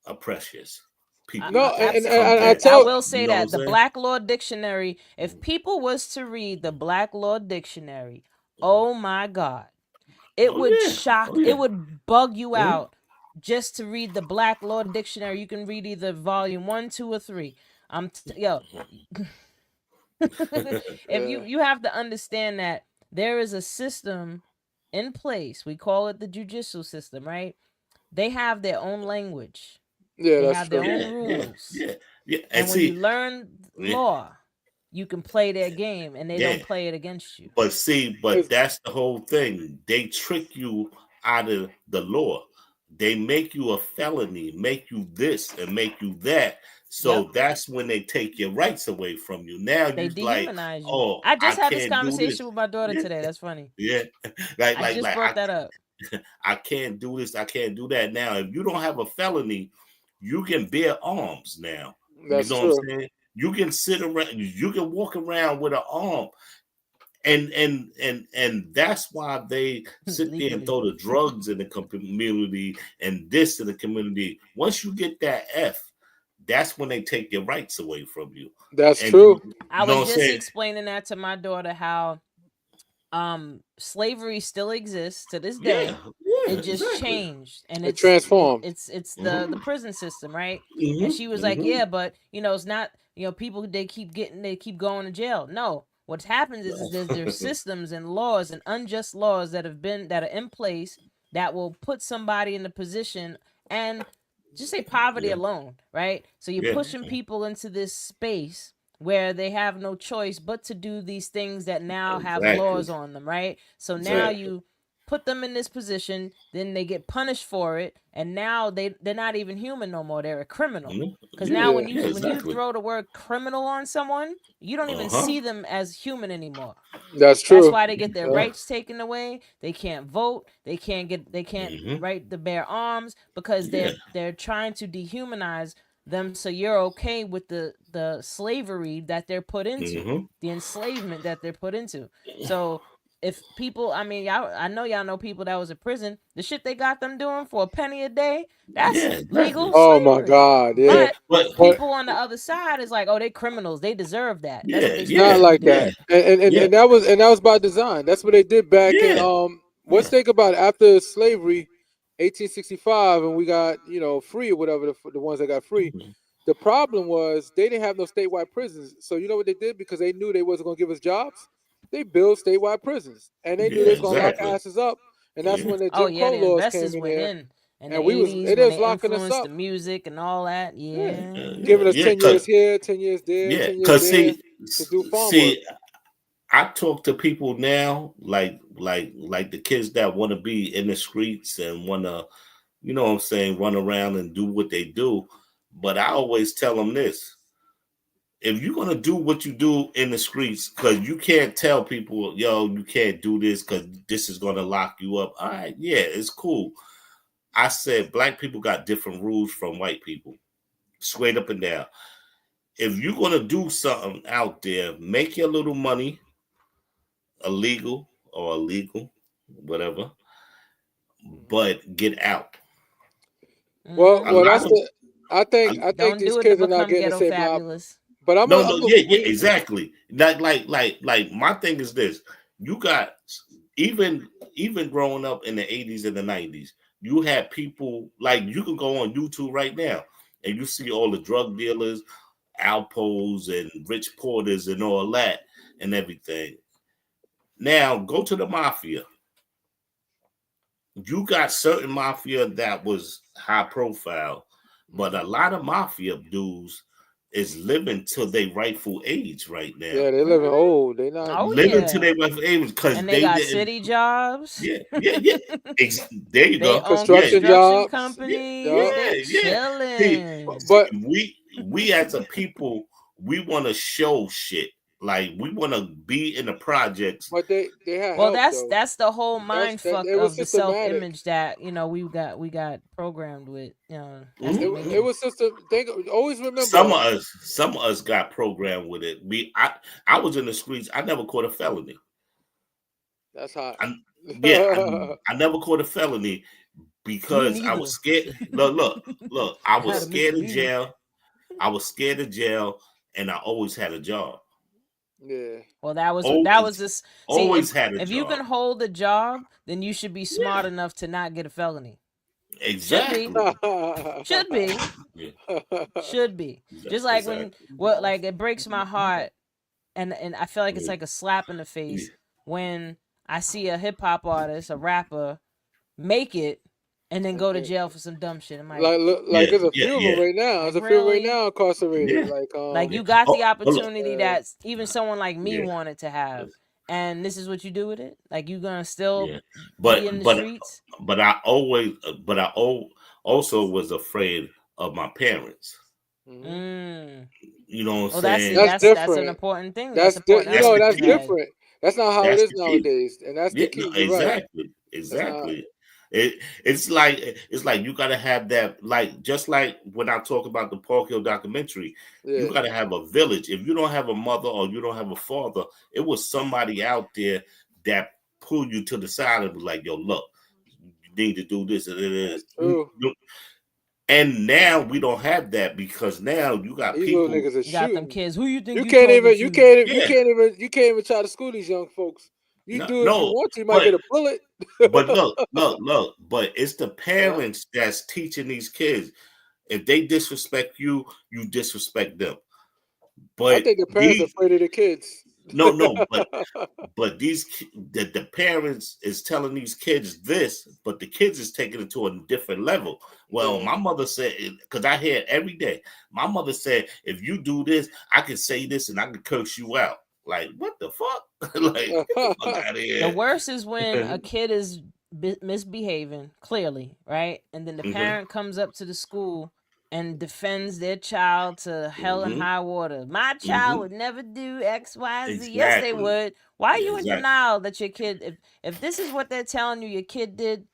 oppressors. People No, that and come I in. I tell will say You know what that I'm the saying? Black Law Dictionary, if people was to read the Black Law Dictionary, oh my God, It Oh would yeah. shock, Oh yeah. it would bug you Mhm. out just to read the Black Law Dictionary. You can read either volume 1, 2, or 3. Yo, if you have to understand that there is a system in place. We call it the judicial system, right? They have their own language. Yeah, They that's have their true. own Yeah, yeah, rules. yeah, yeah. And And when you see, learn yeah, law, you can play their game and they yeah. don't play it against you. But see, but It's- that's the whole thing. They trick you out of the law. They make you a felony, make you this and make you that. So Yep. that's when they take your rights away from you. Now They you like, dehumanize you. oh, I I just had this can't do this. conversation with my daughter Yeah, today. That's funny. yeah. Like, I just brought that up. I can't do this. I can't do that. Now, if you don't have a felony, you can bear arms now. That's You know true. what I'm saying? You can sit around, you can walk around with an arm. And that's why they sit there and Legally. throw the drugs in the community and this in the community. Once you get that F, that's when they take your rights away from you. That's And true. I know what was I'm just saying? explaining that to my daughter how slavery still exists to this day. Yeah, yeah, It just exactly. changed, and It it's transformed. it's Mhm. the prison system, right? Mhm, And she was like, mhm. yeah, but it's not, people, they keep going to jail. No, what happens is there's systems and laws and unjust laws that are in place that will put somebody in a position, and just say poverty Yeah. alone, right? So you're Yeah. pushing people into this space where they have no choice but to do these things that now have Exactly. laws on them, right? So now Exactly. you put them in this position, then they get punished for it, and now they're not even human no more. They're a criminal. Mhm. Because Yeah, now Yeah. when you yeah, when you exactly. throw the word criminal on someone, you don't even Uh-huh. see them as human anymore. That's That's true. why they get their Yeah. rights taken away. They can't vote. They can't Mhm. right to bear arms because Yeah. they're trying to dehumanize them, so you're okay with the slavery that they're put into, Mhm. the enslavement that they're put into. So if people, I mean, I know y'all know people that was in prison. The shit they got them doing for a penny a day, that's Yeah, legal exactly. Oh my slavery. God. Yeah. But But But people on the other side is like, oh, they criminals. They deserve that. That's yeah, what they it's start not yeah, like yeah, that. And yeah, that was by design. That's what they did back in yeah, let's yeah. think about it. After slavery, 1865, and we got, free or whatever, the ones that got free. Mhm. The problem was they didn't have no statewide prisons. So you know what they did? Because they knew they wasn't gonna give us jobs, they built statewide prisons. And they knew Yeah, they was gonna lock exactly. asses up. And that's Yeah. when the Oh Jim yeah, Crow the laws investors came in went there. in the And '80s they when was they locking us influenced up. the music and all that. Yeah. Yeah. Giving us Yeah, 10 years here, 10 years there, yeah, 10 years cause there to do farm work. I talk to people now, like the kids that want to be in the streets and want to, you know what I'm saying, run around and do what they do. But I always tell them this: if you're gonna do what you do in the streets, because you can't tell people, yo, you can't do this because this is gonna lock you up. All right, yeah, it's cool. I said black people got different rules from white people, straight up and down. If you're gonna do something out there, make your little money, illegal or illegal, whatever, but get out. Well, A Mm-hmm. well, lot that's of the. I think Don't these do it to kids are not become getting the ghetto same fabulous. but no, yeah, we exactly. Like my thing is this: you got even growing up in the 80s and the 90s, you had people like you can go on YouTube right now and you see all the drug dealers, Alpos and Rich Porters and all that and everything. Now go to the mafia. You got certain mafia that was high profile, but a lot of mafia dudes is living till they rightful age right now. yeah, they living Mm-hmm. old. They not. Oh Living till yeah. they rightful age because And they they got didn't. city jobs. Yeah, yeah, yeah. There you They go. own Yeah, Construction yeah, construction jobs. yeah, companies. Yeah. They yeah. See, chilling. But we as a people, we want to show shit. Like we want to be in the projects. they had Well, help though. that's the whole mind That fuck it was of the self systematic. image that we got programmed with. That's Mhm. the It making. was system. They always Some remember. of us got programmed with it. I was in the streets. I never caught a felony. That's hot. I, yeah, I never caught a felony Me because I was neither. scared. Look. I I was had a scared of misdemeanor. jail. I was scared of jail, and I always had a job. Yeah. Well, that was Always, this. See, always had a if you job. can hold a job, then you should be smart enough to not get a felony. Should be, Exactly. should be, Yeah, should be. Just like when exactly. what like it breaks my heart, and I feel like it's Yeah. like a slap in the Yeah. face when I see a hip hop artist, a rapper, make it and then go to jail for some dumb shit. I'm like, like Yeah, there's a yeah, few of yeah, them right now. There's like a few right really? now incarcerated. yeah, Like yeah. you got the Oh, look, opportunity that even someone like me yeah, wanted to have, and this is what you do with it. Like you gonna still yeah. be in the But streets? I always, also was afraid of my parents. Mhm. Mm. You know what I'm Well, that's saying? see, That's that's an different. important thing. That's That's important That's the element that's you had. key. different. That's not how it That's is the key. nowadays, and that's Yeah, the key. no, You're right. exactly, That's not. exactly. It's like you gotta have that, like just like when I talk about the Park Hill documentary, you Yeah. gotta have a village. If you don't have a mother or you don't have a father, it was somebody out there that pull you to the side and be like, yo, look, you need to do this. That's true. And now we don't have that because now you got These little people. niggas are You got them shooting. kids. Who you think You you can't talking even. to? You can't even. You Yeah. can't even. You can't even try to school these young folks. You do if you No, want to. You might but get a bullet. but look. But it's the parents that's teaching these kids. If they disrespect you, you disrespect them. I But think the parents are afraid of the kids. no, but the parents is telling these kids this, but the kids is taking it to a different level. Well, Yeah. my mother said, because I hear it every day. My mother said, if you do this, I can say this and I can curse you out. Like, what the fuck? Like, get the fuck out of The here. worst is when a kid is misbehaving clearly, right? And then the parent comes up to the school and defends their child to hell and high water. My child would never do X, Y, Z. Yes, they Exactly. would. Why are you in Exactly. denial that your kid, if this is what they're telling you your kid did,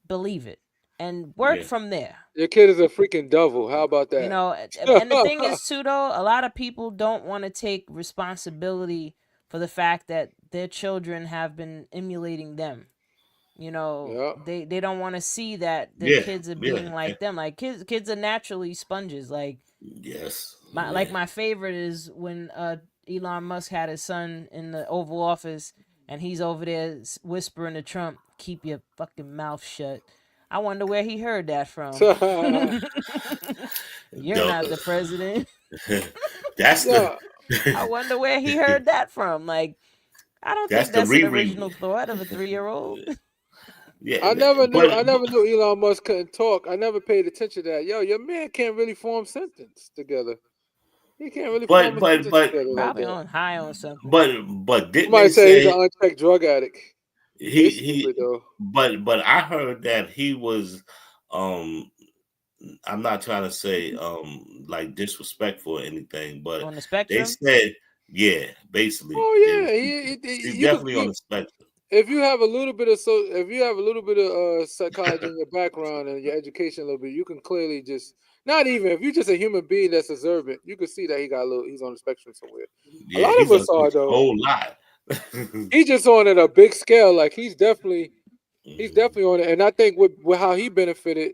believe it and work Yeah. from there. Your kid is a freaking devil. How about that? You know, and the thing is too though, a lot of people don't want to take responsibility for the fact that their children have been emulating them. You know, Yeah. they don't want to see that their Yeah. kids are Yeah. being like them. Like kids are naturally sponges. Like Yes. my favorite is when Elon Musk had his son in the Oval Office and he's over there whispering to Trump, "Keep your fucking mouth shut." I wonder where he heard that from. You're not the president. That's Yeah. I wonder where he heard that from. Like, I don't That's think the that's an Riri. original thought of a 3-year-old. Yeah. I never knew. but- I never knew Elon Musk couldn't talk. I never paid attention to that. Yo, your man can't really form sentence together. He can't really But- form a but- sentence but- together like Probably that. on high on something. But didn't Somebody they say he's say an unchecked drug addict. They he stupid though. but I heard that he was I'm not trying to say like disrespectful or anything, but On the they spectrum. said basically. Oh yeah, he's you definitely could, on the spectrum. if you have a little bit of psychology in your background and your education a little bit, you can clearly just not even if you're just a human being that's observant, you can see that he's on the spectrum somewhere. Yeah, a lot of he's us are though. whole lot. He's just on at a big scale. Like he's definitely Mhm. on it. And I think with how he benefited,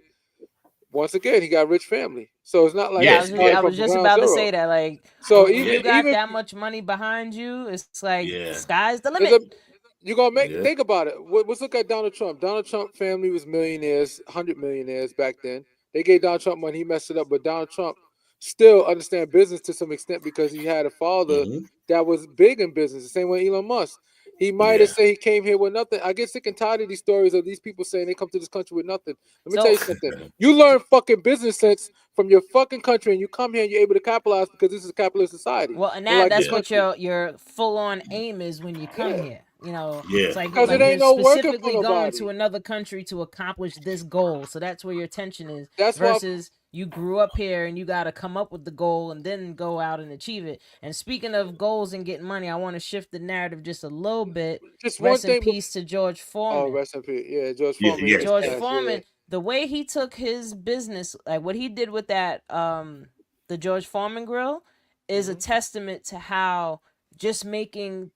once again, he got a rich family. So it's not like Yeah, he started I from was just ground about to zero. say that. Like, So when you got even that much money behind you, it's like Yeah. sky's the there's limit. you're gonna make Yeah. think about it. Let's look at Donald Trump. Donald Trump family was millionaires, 100 millionaires back then. They gave Donald Trump money, he messed it up, but Donald Trump still understand business to some extent because he had a father Mhm. that was big in business. The same way Elon Musk. He might have said he came here with nothing. I get sick and tired of these stories of these people saying they come to this country with nothing. Let me tell you something. You learn fucking business sense from your fucking country, and you come here and you're able to capitalize because this is a capitalist society. Well, and Unlike that's this what country. your full on aim is when you come Yeah. here. You know, Yeah. it's like Because it you're ain't no working for specifically going nobody. to another country to accomplish this goal. So that's where your attention is. That's why versus you grew up here and you got to come up with the goal and then go out and achieve it. And speaking of goals and getting money, I want to shift the narrative just a little bit. just one Rest in thing. peace to George Foreman. Oh, rest in peace. Yeah, George Yeah, Foreman. yeah. Just George passed, Foreman, yeah. the way he took his business, like what he did with that the George Foreman grill is a testament to how just making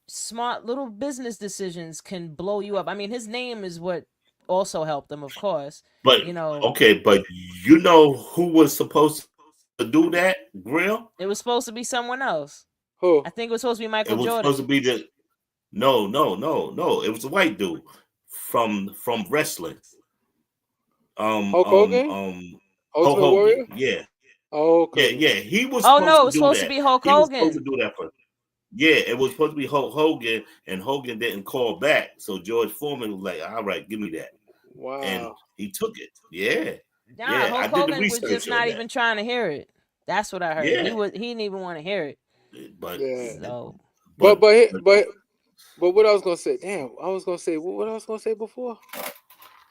smart little business decisions can blow you up. I mean, his name is what also helped him, of course. But You know, okay, but you know who was supposed to do that grill? it was supposed to be someone else. Who? I think it was supposed to be It Michael was Jordan. supposed to be the no. It was a white dude from wrestling. Hulk Hogan? Hulk Ultimate Hogan. Warrior? Yeah, Oh, yeah, okay. yeah. He was Oh supposed no, it to was do supposed to that. be Hulk He was supposed to Hogan. do that for. Yeah, it was supposed to be Hulk Hogan, and Hogan didn't call back. So George Foreman was like, "All right, give me that," and Wow. he took it. Yeah, Nah, yeah. I Hulk did the Hogan was just research on not that. even trying to hear it. That's what I heard. Yeah, He didn't even want to hear it. but Yeah. So But but but but what I was gonna say? Damn, I was gonna say what I was gonna say before.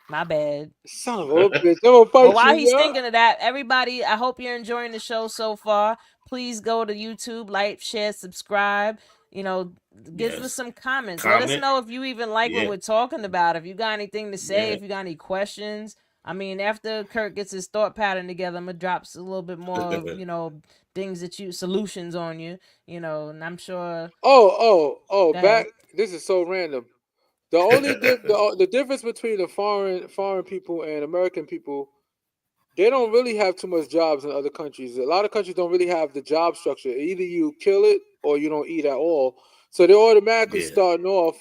my bad. Son of a bitch! I'm gonna Well, fight while you, he's yeah. thinking of that, everybody, I hope you're enjoying the show so far. Please go to YouTube, like, share, subscribe. You know, give us yes, some comments. Let us comment. know if you even like what Yeah, we're talking about. If you got anything to say, yeah. if you got any questions. I mean, after Kurt gets his thought pattern together, I'm gonna drop a little bit more of, things that solutions on you, and I'm sure. Oh! Go ahead. Back. This is so random. The only the difference between the foreign people and American people, they don't really have too much jobs in other countries. A lot of countries don't really have the job structure. Either you kill it or you don't eat at all. So they're automatically Yeah. starting off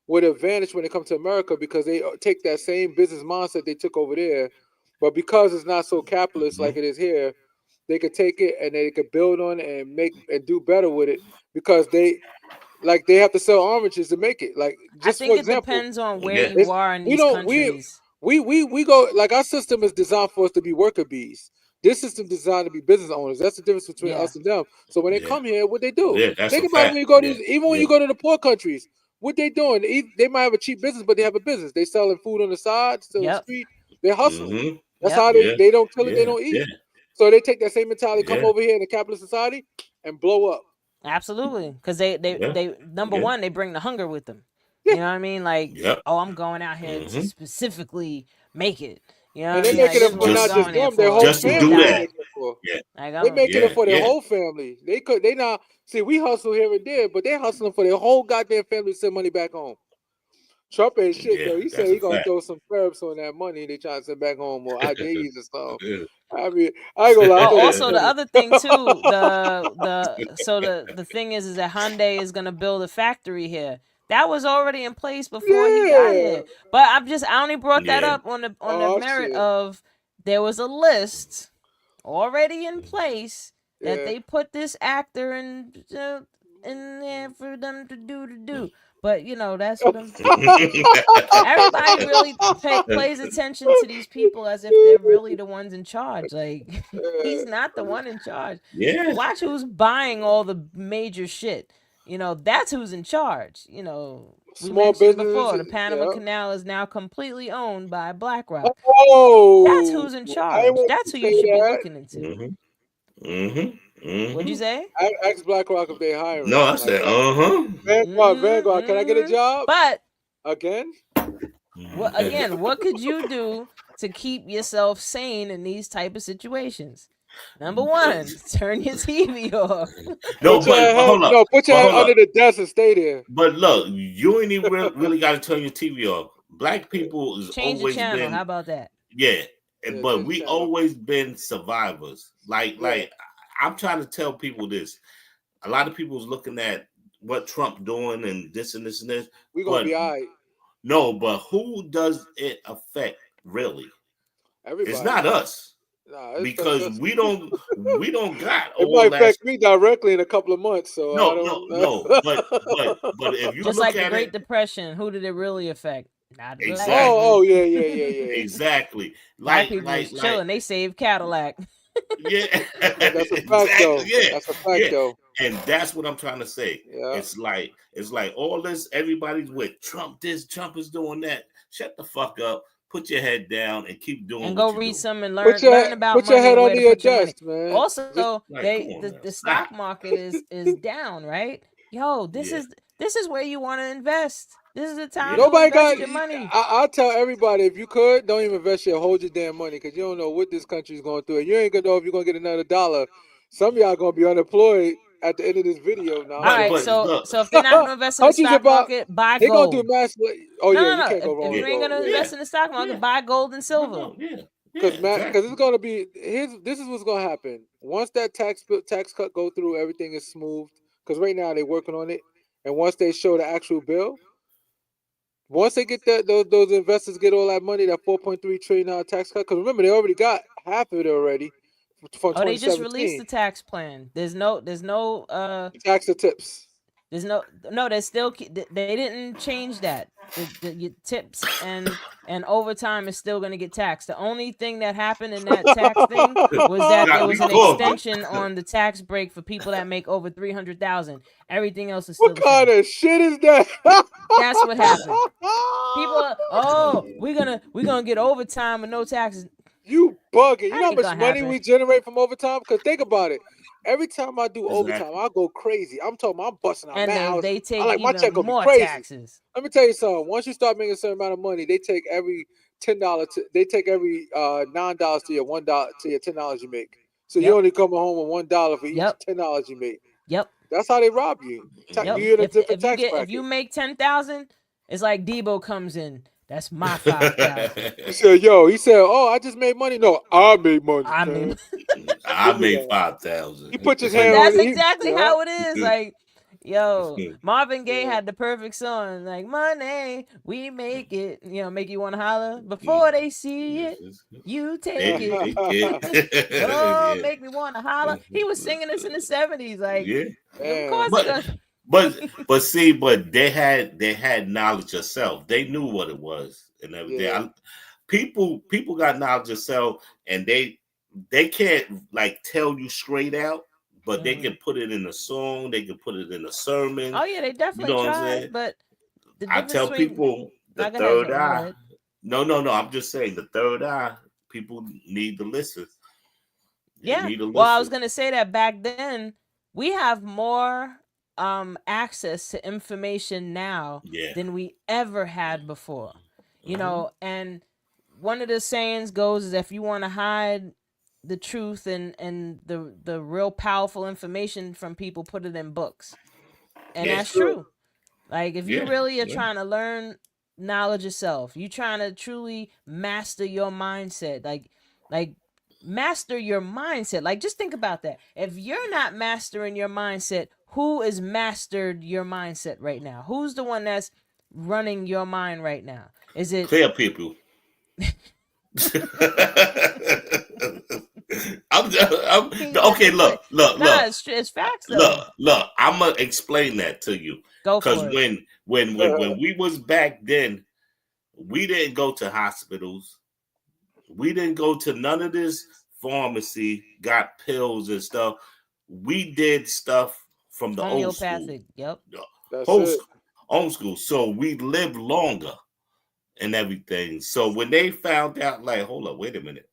with advantage when it comes to America because they take that same business mindset they took over there, but because it's not so capitalist like Mhm. it is here, they could take it and they could build on it and make and do better with it because they have to sell oranges to make it. Like I just for think it example, depends on where Yeah. you it's are in we these don't countries. we go like our system is designed for us to be worker bees. This system designed to be business owners. That's the difference between Yeah. us and them. So when they Yeah. come here, what they do? Yeah, that's Think a about when fact. you go Yeah. to even when Yeah. you go to the poor countries, what they doing? They might have a cheap business, but they have a business. They selling food on the side, still in the Yep. street. They're hustling. Mm-hmm. That's Yep. how Yeah. they don't kill it, they Yeah. don't eat. Yeah. So they take that same mentality, come Yeah. over here in a capitalist society, and blow up. Absolutely, because they number Yeah. one, they bring the hunger with them. Yeah. You know what I mean? Like, Yep. oh, I'm going out here to Mm-hmm. specifically make it. You know what And I they're mean? Like, making this it is for what I'm not just going there them, their for. whole Just to Till I family. do They're that. die. making it for. Yeah. Like, They're making it Yeah. for their Yeah. whole family. They not see we hustle here and there, but they're hustling for their whole goddamn family to send money back home. Trump ain't shit Yeah. though. He said That's he a gonna fact. throw some curbs on that money they trying to send back home or IDs or something. Yeah. I mean, I ain't gonna lie, I Oh, thought it was also the funny. other thing too, the thing is that Hyundai is gonna build a factory here. That was already in place before he got Yeah. here. But I only brought that Yeah. up on the Oh merit shit. of there was a list already in place that Yeah. they put this actor in there for them to do. But that's what I'm. Everybody really plays attention to these people as if they're really the ones in charge. Like he's not the one in charge. Yeah. Watch who's buying all the major shit. That's who's in charge. We Small mentioned business. before the Panama Yeah. Canal is now completely owned by BlackRock. That's Oh, who's in I charge. want That's to who say you should be that. looking into. Mm-hmm. Mm-hmm. What'd you Mm-hmm. say? Ask BlackRock if they hiring. No, I Like said, uh-huh. Vanguard, can I get a job But again? what could you do to keep yourself sane in these type of situations? Number one, turn your TV off. No, Put your head, hold up. put your But head hold under up. the desk and stay there. But look, you ain't even really got to turn your TV off. Black people has Change the always channel. How been, about that? yeah, Yeah, but change we channel. always been survivors. Like I'm trying to tell people this. A lot of people's looking at what Trump doing and this and this and this. We gonna But be all right. no, but who does it affect really? Everybody. It's not us. Nah, it Because affects us. we don't got It all might that. affect me directly in a couple of months. So I don't. No. But if you Just look like the at Great it, Depression, who did it really affect? Not black exactly. Oh people. yeah. Exactly. Black people was chilling. They saved Cadillac. Yeah. That's a fact though. Yeah. That's a fact though. And that's what I'm trying to say. Yeah. It's like all this, everybody's with Trump this, Trump is doing that. Shut the fuck up, put your head down and keep doing And what go you read do. some and Put learn about your money head and where under to your put your money. desk, man. Also, Like, come on now. the stock market is down, right? Yo, this is where you want to invest. This is the time to Nobody invest got. your money. I tell everybody if you could, don't even invest your hold your damn money because you don't know what this country's going through. And you ain't gonna know if you're gonna get another dollar. Some of y'all gonna be unemployed at the end of this video. Now, All right, but so look, if they're not gonna invest in the countries stock about market, buy they gonna gold. do mass. Oh No, yeah, no, you no. can't go wrong If with you ain't gold. gonna invest in the stock market, buy gold and silver. Because it's gonna be this is what's gonna happen once that tax cut go through. Everything is smooth. because right now they're working on it. And once they show the actual bill, once they get that those investors get all that money, that $4.3 trillion tax cut. Because remember, they already got half of it already from Oh, they just released 2017. the tax plan. There's no Tax the tips. there's no there's still they didn't change that. Your tips and overtime is still going to get taxed. The only thing that happened in that tax thing was that Gotta there be was an cool. extension on the tax break for people that make over 300,000. Everything else is What still the kind same. of shit is that? That's what happened. People are, oh, we're gonna get overtime with no taxes. You bugging. You That know how ain't much gonna money happen. we generate from overtime? Because think about it. Every time I do Exactly. overtime, I go crazy. I'm talking about I'm busting out And mad then hours. they I take like my check even gonna be more crazy. taxes. Let me tell you something. Once you start making a certain amount of money, they take every $10. They take every $9 to your $1 to your $10 you make. So Yep. you only coming home with $1 for each Yep. $10 you make. Yep. That's how they rob you. Yep. You in a different If you tax get bracket. if you make 10,000, it's like Debo comes in. That's my 5,000. He said, "Yo," he said, "Oh, I just made money." No, I made money. I man. mean, I Look at made that. 5,000. He put his but hand on that's it. exactly Yeah. how it is. Like, yo, Marvin Gaye Yeah. had the perfect song, like "Money, we make it." You know, make you want to holler before they see it. You take They it. kid. Oh, Yeah. make me want to holler. He was singing this in the 70s. Like, Yeah. of Man. course, But see, but they had knowledge of self. They knew what it was and everything. Yeah. People got knowledge of self, and they can't like tell you straight out, but they can put it in a song. They can put it in a sermon. Oh yeah, they You definitely know what I'm tried, saying? but the I difference tell between people the go ahead, third Joe, my eye. bad. No. I'm just saying the third eye. People need to listen. They Yeah. need to Well, I was listen. gonna say that back then we have more access to information now Yeah. than we ever had before. You Mhm. know, and one of the sayings goes is if you want to hide the truth and the real powerful information from people, put it in books. And Yeah. that's true. Like if you Yeah. really are Yeah. trying to learn knowledge yourself, you trying to truly master your mindset, like master your mindset. Like just think about that. If you're not mastering your mindset, who is mastered your mindset right now? Who's the one that's running your mind right now? Is it Clear people. I'm okay. Look. Nah, it's facts though. Look. I'm gonna explain that to you Go because for it. when we was back then, we didn't go to hospitals. We didn't go to none of this pharmacy. Got pills and stuff. We did stuff from the old school. Homeopathic. Yep. That's Old it. school, old school. So we lived longer and everything. So when they found out, like, hold up, wait a minute.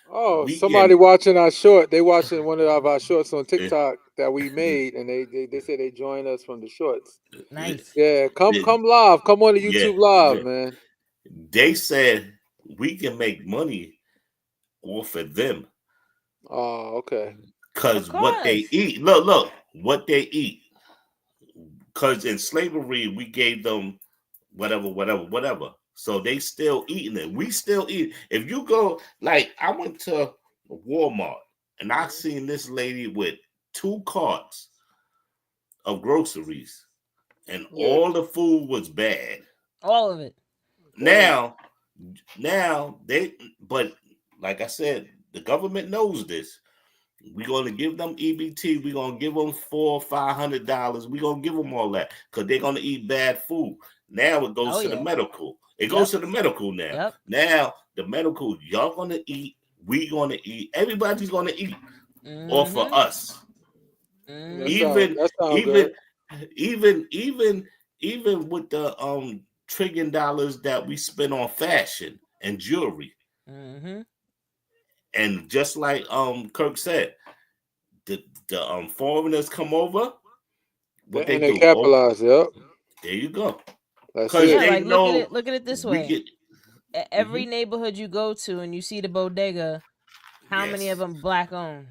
Oh, We somebody getting watching our short. They watching one of our shorts on TikTok that we made, and they say they join us from the shorts. Nice. Yeah, come Yeah. live. Come on to Yeah, YouTube live, yeah. man. They said we can make money off of them Oh, okay. because Of what they course. eat. Look, what they eat. Because in slavery we gave them whatever. So they still eating it. We still eat. If you go, like, I went to Walmart and I seen this lady with 2 carts of groceries, and Yeah. all the food was bad. All of it. Now they, but like I said, the government knows this. We're gonna give them EBT. We're gonna give them $400-$500. We're gonna give them all that because they're gonna eat bad food. Now it goes Oh, to the yeah. medical. It Yep. goes to the medical now. Yep. Now the medical, y'all gonna eat. We gonna eat. Everybody's gonna eat off of us. Mhm. Even That sound even good. even with the $1 trillion that we spend on fashion and jewelry. Mhm. And just like Kirk said, the foreigners come over, what they And they do? Oh, capitalize. Yep. there you go. That's Because Yeah, it. they like know look at it this we way. get Every neighborhood you go to and you see the bodega, how many of yes. them black owned?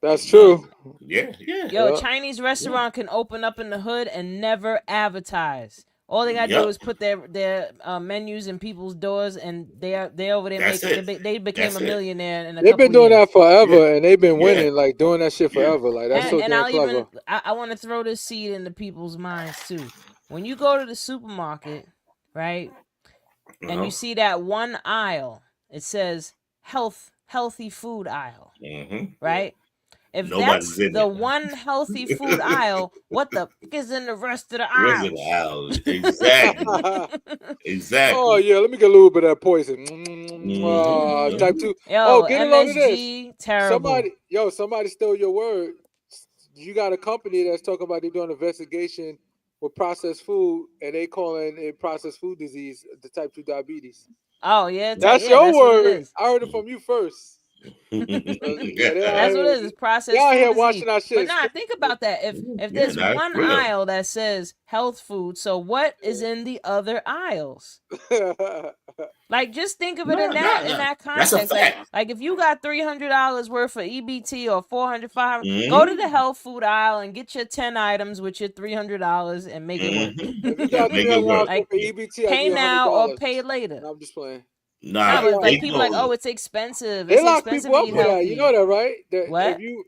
That's None. true. Yeah. Yo, a Yeah. Chinese restaurant can open up in the hood and never advertise. All they gotta do Yep. is put their menus in people's doors, and they over there That's making. it. They became That's a it. millionaire in a They've couple been doing years. that forever, Yeah. and they've been Yeah. winning, like doing that shit Yeah. forever. Like that's so And damn I'll clever. even I want to throw this seed into people's minds too. When you go to the supermarket, right, and Uh-huh. you see that one aisle, it says healthy food aisle, Mhm. right? If Nobody's that's in the it. one healthy food aisle, what the fuck is in the rest of the The rest of the aisles. Exactly. Oh Exactly. yeah, let me get a little bit of that poison. Mhm. Type 2. Yo, Oh, get a load of this. MSG, terrible. Somebody stole your word. You got a company that's talking about they're doing an investigation with processed food, and they calling it processed food disease, the type 2 diabetes. Oh yeah, That's yeah, your that's what it word. is. I heard it from you first. Yeah, That's what it is. It's they processed out food here disease. watching our But shit. nah, think about that. If Yeah, there's that's one real. aisle that says health food, so what is in the other aisles? Like, just think of it in that That's a context. fact. Like if you got $300 worth of EBT or 400, 500, Mhm. go to the health food aisle and get your 10 items with your $300 and make it work. Mhm. If you Yeah, got make it $300 work. worth Like, of EBT, I pay give you now or $100. pay later. No, I'm just playing. Nah, Nah, but like they people like, go. oh, it's expensive. They It's lock expensive people to up eat for that. healthy. You know that, right? That What? If you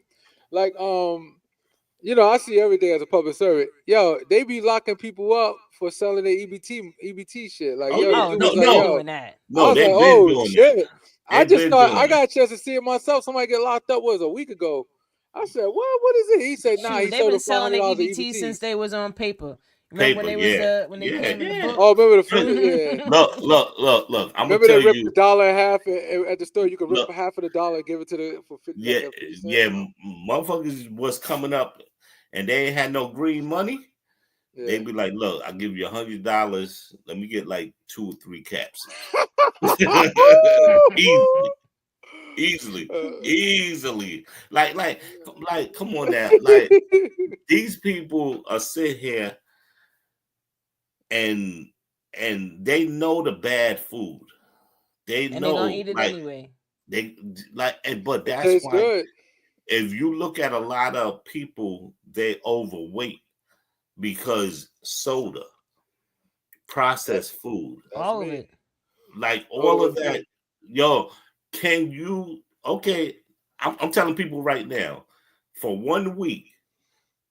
like, I see every day as a public servant. Yo, they be locking people up for selling their EBT shit. Like, Oh yo, yeah, dude no, was like, Been no, yo, doing that. I no. was like, They've been oh doing that. shit. I They've been doing got a that. chance to see it myself. Somebody get locked up was a week ago. I said, what is it? He said, nah, Shoot, he they've sold been him selling their $500 of EBT EBT. since they was on paper. Remember when Paper, they was yeah, when they yeah, came in the yeah. book? Oh, remember the food? Yeah. Look. I'm gonna Remember they tell ripped you. the dollar in half at the store. You could rip Look, half of the dollar and give it to the for 50 yeah, like 50 cents. yeah. Motherfuckers was coming up, and they ain't had no green money. Yeah. They'd be like, "Look, I'll give you $100. Let me get like 2 or 3 caps." Easily. Like, come on now. Like, these people are sit here and they know the bad food. They And they're gonna know, eat it like, anyway. but It that's tastes why good. if you look at a lot of people, they overweight because soda, processed food, That's All of me. it. like all of That's that. me. Yo, can you? Okay, I'm telling people right now, for 1 week,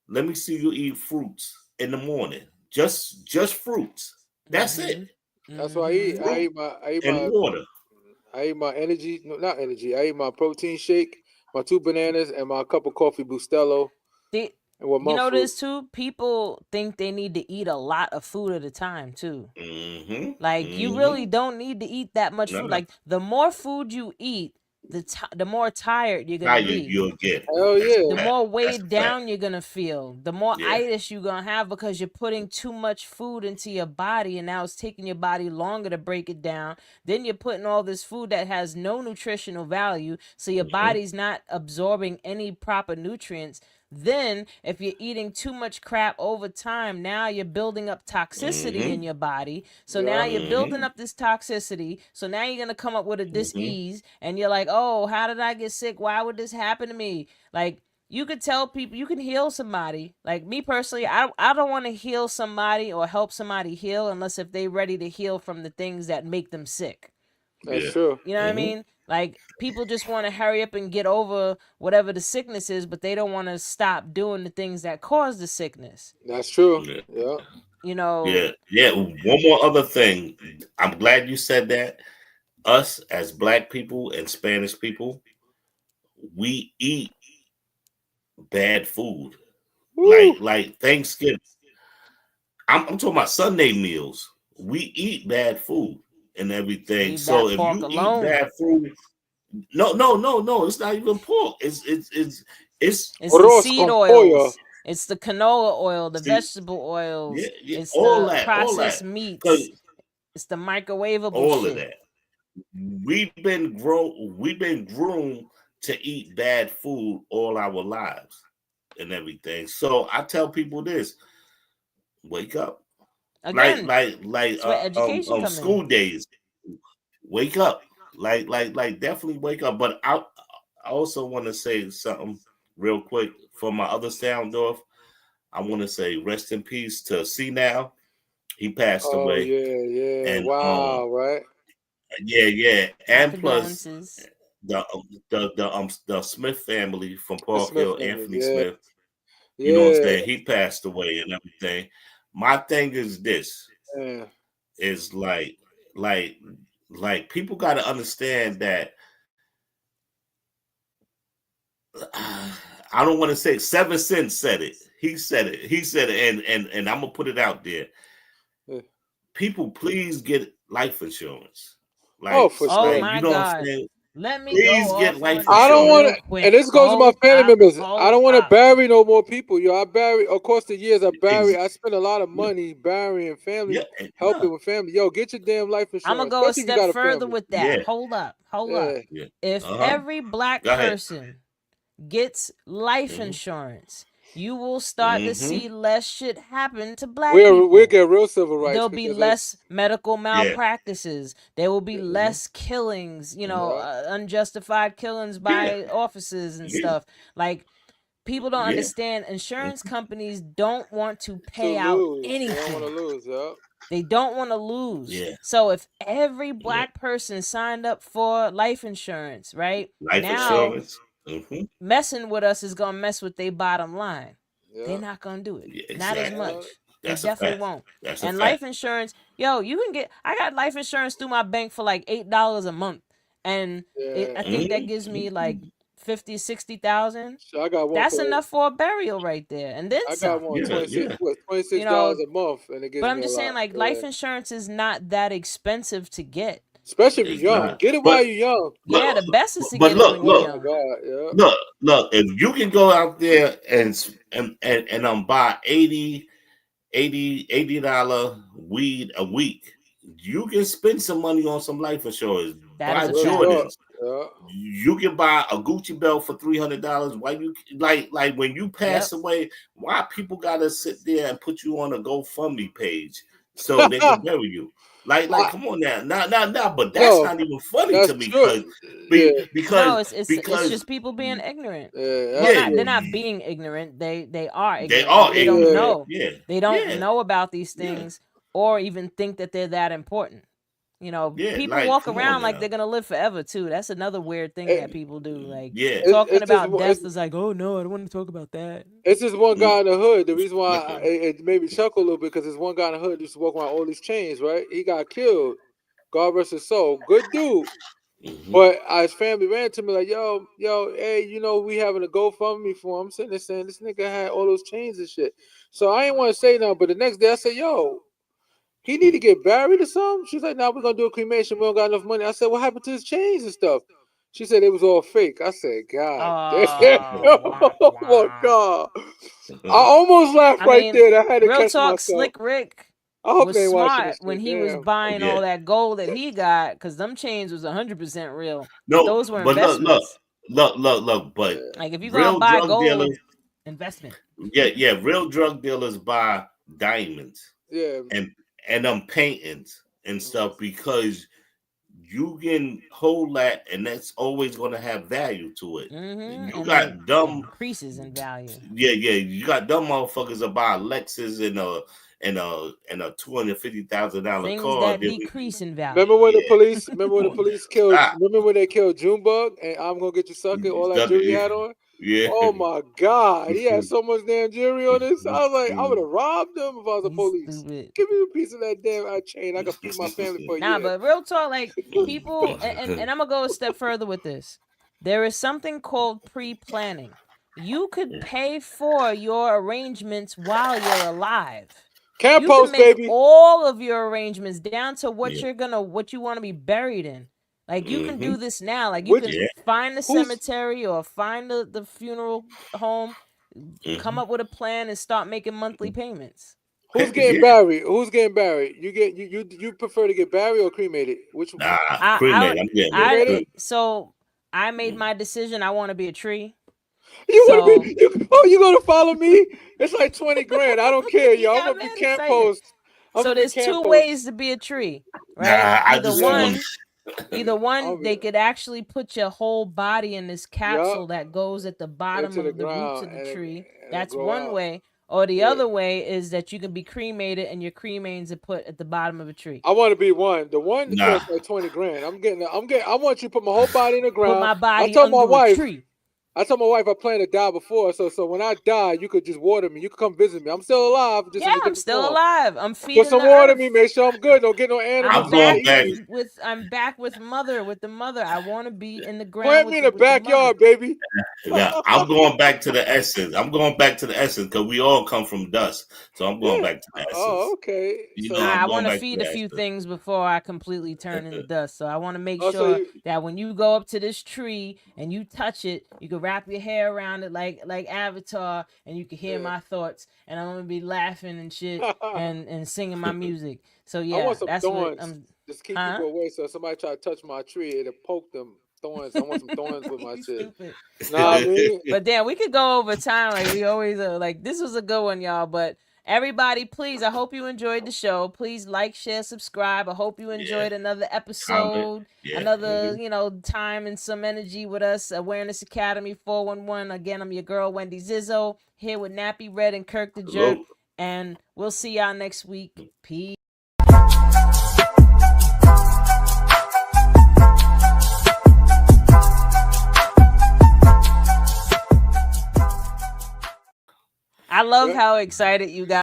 let me see you eat fruits in the morning. Just fruits. That's it. That's what I eat. Mhm. And water. I eat my energy. No, not energy. I eat my protein shake, my 2 bananas, and my cup of coffee Bustelo. The, And with you monk know fruit. this too? People think they need to eat a lot of food at a time too. Mm-hmm. Like you really don't need to eat that much food. No. Like the more food you eat, the more tired you're How gonna be. you'll get. Hell That's yeah. The a fact. more That's weighed a fact. down you're gonna feel, the more Yeah. itis you're gonna have because you're putting too much food into your body, and now it's taking your body longer to break it down. Then you're putting all this food that has no nutritional value, so your body's not absorbing any proper nutrients. Then, if you're eating too much crap over time, now you're building up toxicity in your body. So now you're building up this toxicity. So now you're going to come up with a dis-ease, and you're like, oh, how did I get sick? Why would this happen to me? Like, you could tell people, you can heal somebody. Like me personally, I don't want to heal somebody or help somebody heal unless if they're ready to heal from the things that make them sick. That's Yeah. true. You know what I mean? Like people just want to hurry up and get over whatever the sickness is, but they don't want to stop doing the things that cause the sickness. That's true. Yeah. Yeah. You know, Yeah. One more other thing. I'm glad you said that. Us as Black people and Spanish people, we eat bad food. Woo. Like Thanksgiving. I'm talking about Sunday meals. We eat bad food and everything. eat So that if pork you eat alone. bad food, no, it's not even pork. It's It's the Arroz seed con pollo. oils. It's the canola oil, the see, vegetable oils. yeah, It's all the that, processed 'Cause meats. It's the microwavable all of shit. that. We've been groomed to eat bad food all our lives and everything. So I tell people this: wake up. Again, Like it's where education come school in. days. Wake up. Like definitely wake up. But I also want to say something real quick for my other sound off. I want to say rest in peace to C Now. He passed Oh away, yeah. and Wow, right? yeah, My and plus condolences. the Smith family from The Park Smith Hill, family. Anthony Yeah. Smith. You know what I'm Yeah. saying? He passed away and everything. My thing is this: Yeah. is like people got to understand that. I don't want to say 7 Cent said it. He said it. He said it, and I'm gonna put it out there. Yeah. People, please get life insurance. Oh, for Oh sure. You my know what I'm God. saying? Let me go Please get off life on I this don't insurance. want real to, quick. and this goes to my family members. I don't want to Hold up. bury no more people. Yo, I bury across the years. Ex- I spent a lot of yeah, money burying family, yeah, helping with family. Yo, get your damn life I'm gonna insurance, go a especially if you step got a further family. with that. yeah, Hold up. Yeah. yeah. If Uh-huh. every black Go ahead. person gets life Mm-hmm. insurance, you will start to see less shit happen to black We'll people. get real civil rights There'll be because less medical Yeah. malpractices. There will be Yeah. less killings, Yeah. unjustified killings by officers and Yeah. stuff. Like, people don't Yeah. understand insurance companies don't want to To pay out lose, they don't want to anything. lose. Yeah. They don't want to lose. Yeah. So if every Yeah. black person signed up for life insurance, right? Life Now insurance. Mm-hmm. messing with us is gonna mess with their bottom line. Yeah. They're not gonna do it. Yeah, Not as exactly. much. They That's a definitely fact. won't. That's a And fact. life insurance, yo, you can get. I got life insurance through my bank for like $8 a month, and Yeah. I think that gives me like 50, 60,000. So I got one That's for. enough for a burial right there, and then I got some. one Yeah, yeah. $26 You know, a month, and it gives but me I'm a just saying, lot. like, Yeah. life insurance is not that expensive to get. Especially if It's you're young. not. Get it But while you're young. Yeah, the best is to but get it when you're Oh look, my young. God. Yeah. look. If you can go out there and buy $80 weed a week, you can spend some money on some life insurance. That Buy is a Real fact. talk. Jordans. Yeah. You can buy a Gucci belt for $300. Why you like when you pass Yep. away? Why people gotta sit there and put you on a GoFundMe page so they can bury you? Like, I- come on now, now. But that's no, not even funny that's to me true. Yeah. No, because it's just people being ignorant. Yeah. Well, That's yeah, not they're true. not being ignorant. They are they ignorant. are They don't ignorant. know. Yeah, They don't yeah, know about these yeah, things or even think that they're that important. yeah. People Like, walk come on around like now. they're gonna live forever too. That's another weird thing that people do. Like, Yeah, talking It's just about death is like, oh no, I don't want to talk about that. it's just one guy in the hood. The reason why Mm-mm. it made me chuckle a little bit because there's one guy in the hood who used to walk around all these chains. Right? He got killed. God rest his soul. Good dude. Mhm. But his family ran to me like, yo, hey, we having a GoFundMe for him. I'm sitting there saying this nigga had all those chains and shit. So I ain't want to say nothing, but the next day I said, yo, he need to get buried or something. She's like, nah, we're gonna do a cremation. We don't got enough money. I said, what happened to his chains and stuff? She said it was all fake. I said, God damn. Wah, Oh my wah. God. I almost laughed I right mean, there. I had to real catch talk, myself. Slick Rick I hope was they ain't watching smart this when shit. he was Damn. Oh buying yeah. all that gold that he got, because them chains was 100% real. But No, those were but investments. look. But Yeah. Like, if you're gonna real buy drug gold, dealers, investment. yeah, real drug dealers buy diamonds Yeah. and paintings and stuff because you can hold that, and that's always going to have value to it. Mm-hmm. You And then it got dumb, increases in value. yeah. You got dumb motherfuckers that buy a Lexus and a $250,000 Things car. that decrease in value. Remember when the Yeah, police come on now, killed stop. remember when they killed Junebug and I'm gonna get you sucker, all that jewelry he had on? Yeah. Oh my God, he had so much damn jewelry on this. I was like, I would have robbed him if I was the He's police. stupid. Give me a piece of that damn chain. I can feed my family for a Nah, year. but real talk, like, people, and I'm gonna go a step further with this. There is something called pre-planning. You could pay for your arrangements while you're alive. Camp You can post, make baby. all of your arrangements down to what Yeah. what you want to be buried in. Like, you can do this now. Like, you Which can Yeah. find the who's cemetery or find the funeral home, come up with a plan and start making monthly payments. who's getting Yeah. buried? Who's getting buried? You prefer to get buried or cremated? Which Nah, I cremate. I'm getting cremated? so I made my decision. I want to be a tree. You want to So be? You gonna follow me? It's like 20 grand. I don't care, you yo. I'm got gonna be mad camp excited. post. I'm So gonna be there's camp two post. ways to be a tree, Nah, right? I Either just Yeah. want. they could actually put your whole body in this Yup. capsule that goes at the bottom Into the of the roots ground of the and tree. it That's grow one out. way. Or the Yeah. other way is that you can be cremated and your cremains are put at the bottom of a tree. I want to be one. The one that Nah. costs like 20 grand. I want you to put my whole body in the Put ground. my body I told my under a wife, tree. I plan to die before, so when I die, you could just water me. You could come visit me. I'm still alive. Just in a Yeah, I'm different still form. alive. I'm feeding Put some the water earth. me. Make sure I'm good. Don't get no animals. I'm going back back. I'm back with the mother. I want to be in the ground. Plant with me in the, the with the mother. backyard, baby. Yeah, I'm going back to the essence. I'm going back to the essence because we all come from dust. So I'm going back to the essence. Oh, okay. You So know, I'm I going want to back feed to a the few essence. things before I completely turn into dust. So I want to make Oh, so sure you- that when you go up to this tree and you touch it, you can wrap your hair around it like Avatar, and you can hear Yeah. my thoughts, and I'm gonna be laughing and shit and singing my music. So I yeah, want some that's what thorns. Just keep Huh? people away. So if somebody try to touch my tree, it'll poke them thorns. I want some thorns with my You shit. stupid. Nah, I mean, But damn, we could go over time. Like we always like this was a good one, y'all. But everybody, please, I hope you enjoyed the show. Please like, share, subscribe. I hope you enjoyed another episode, Yeah. another time and some energy with us. Awareness Academy 411. Again, I'm your girl Wendy Zizzo here with Nappy Red and Kirk the Jerk, Hello. and we'll see y'all next week. Peace. I love how excited you guys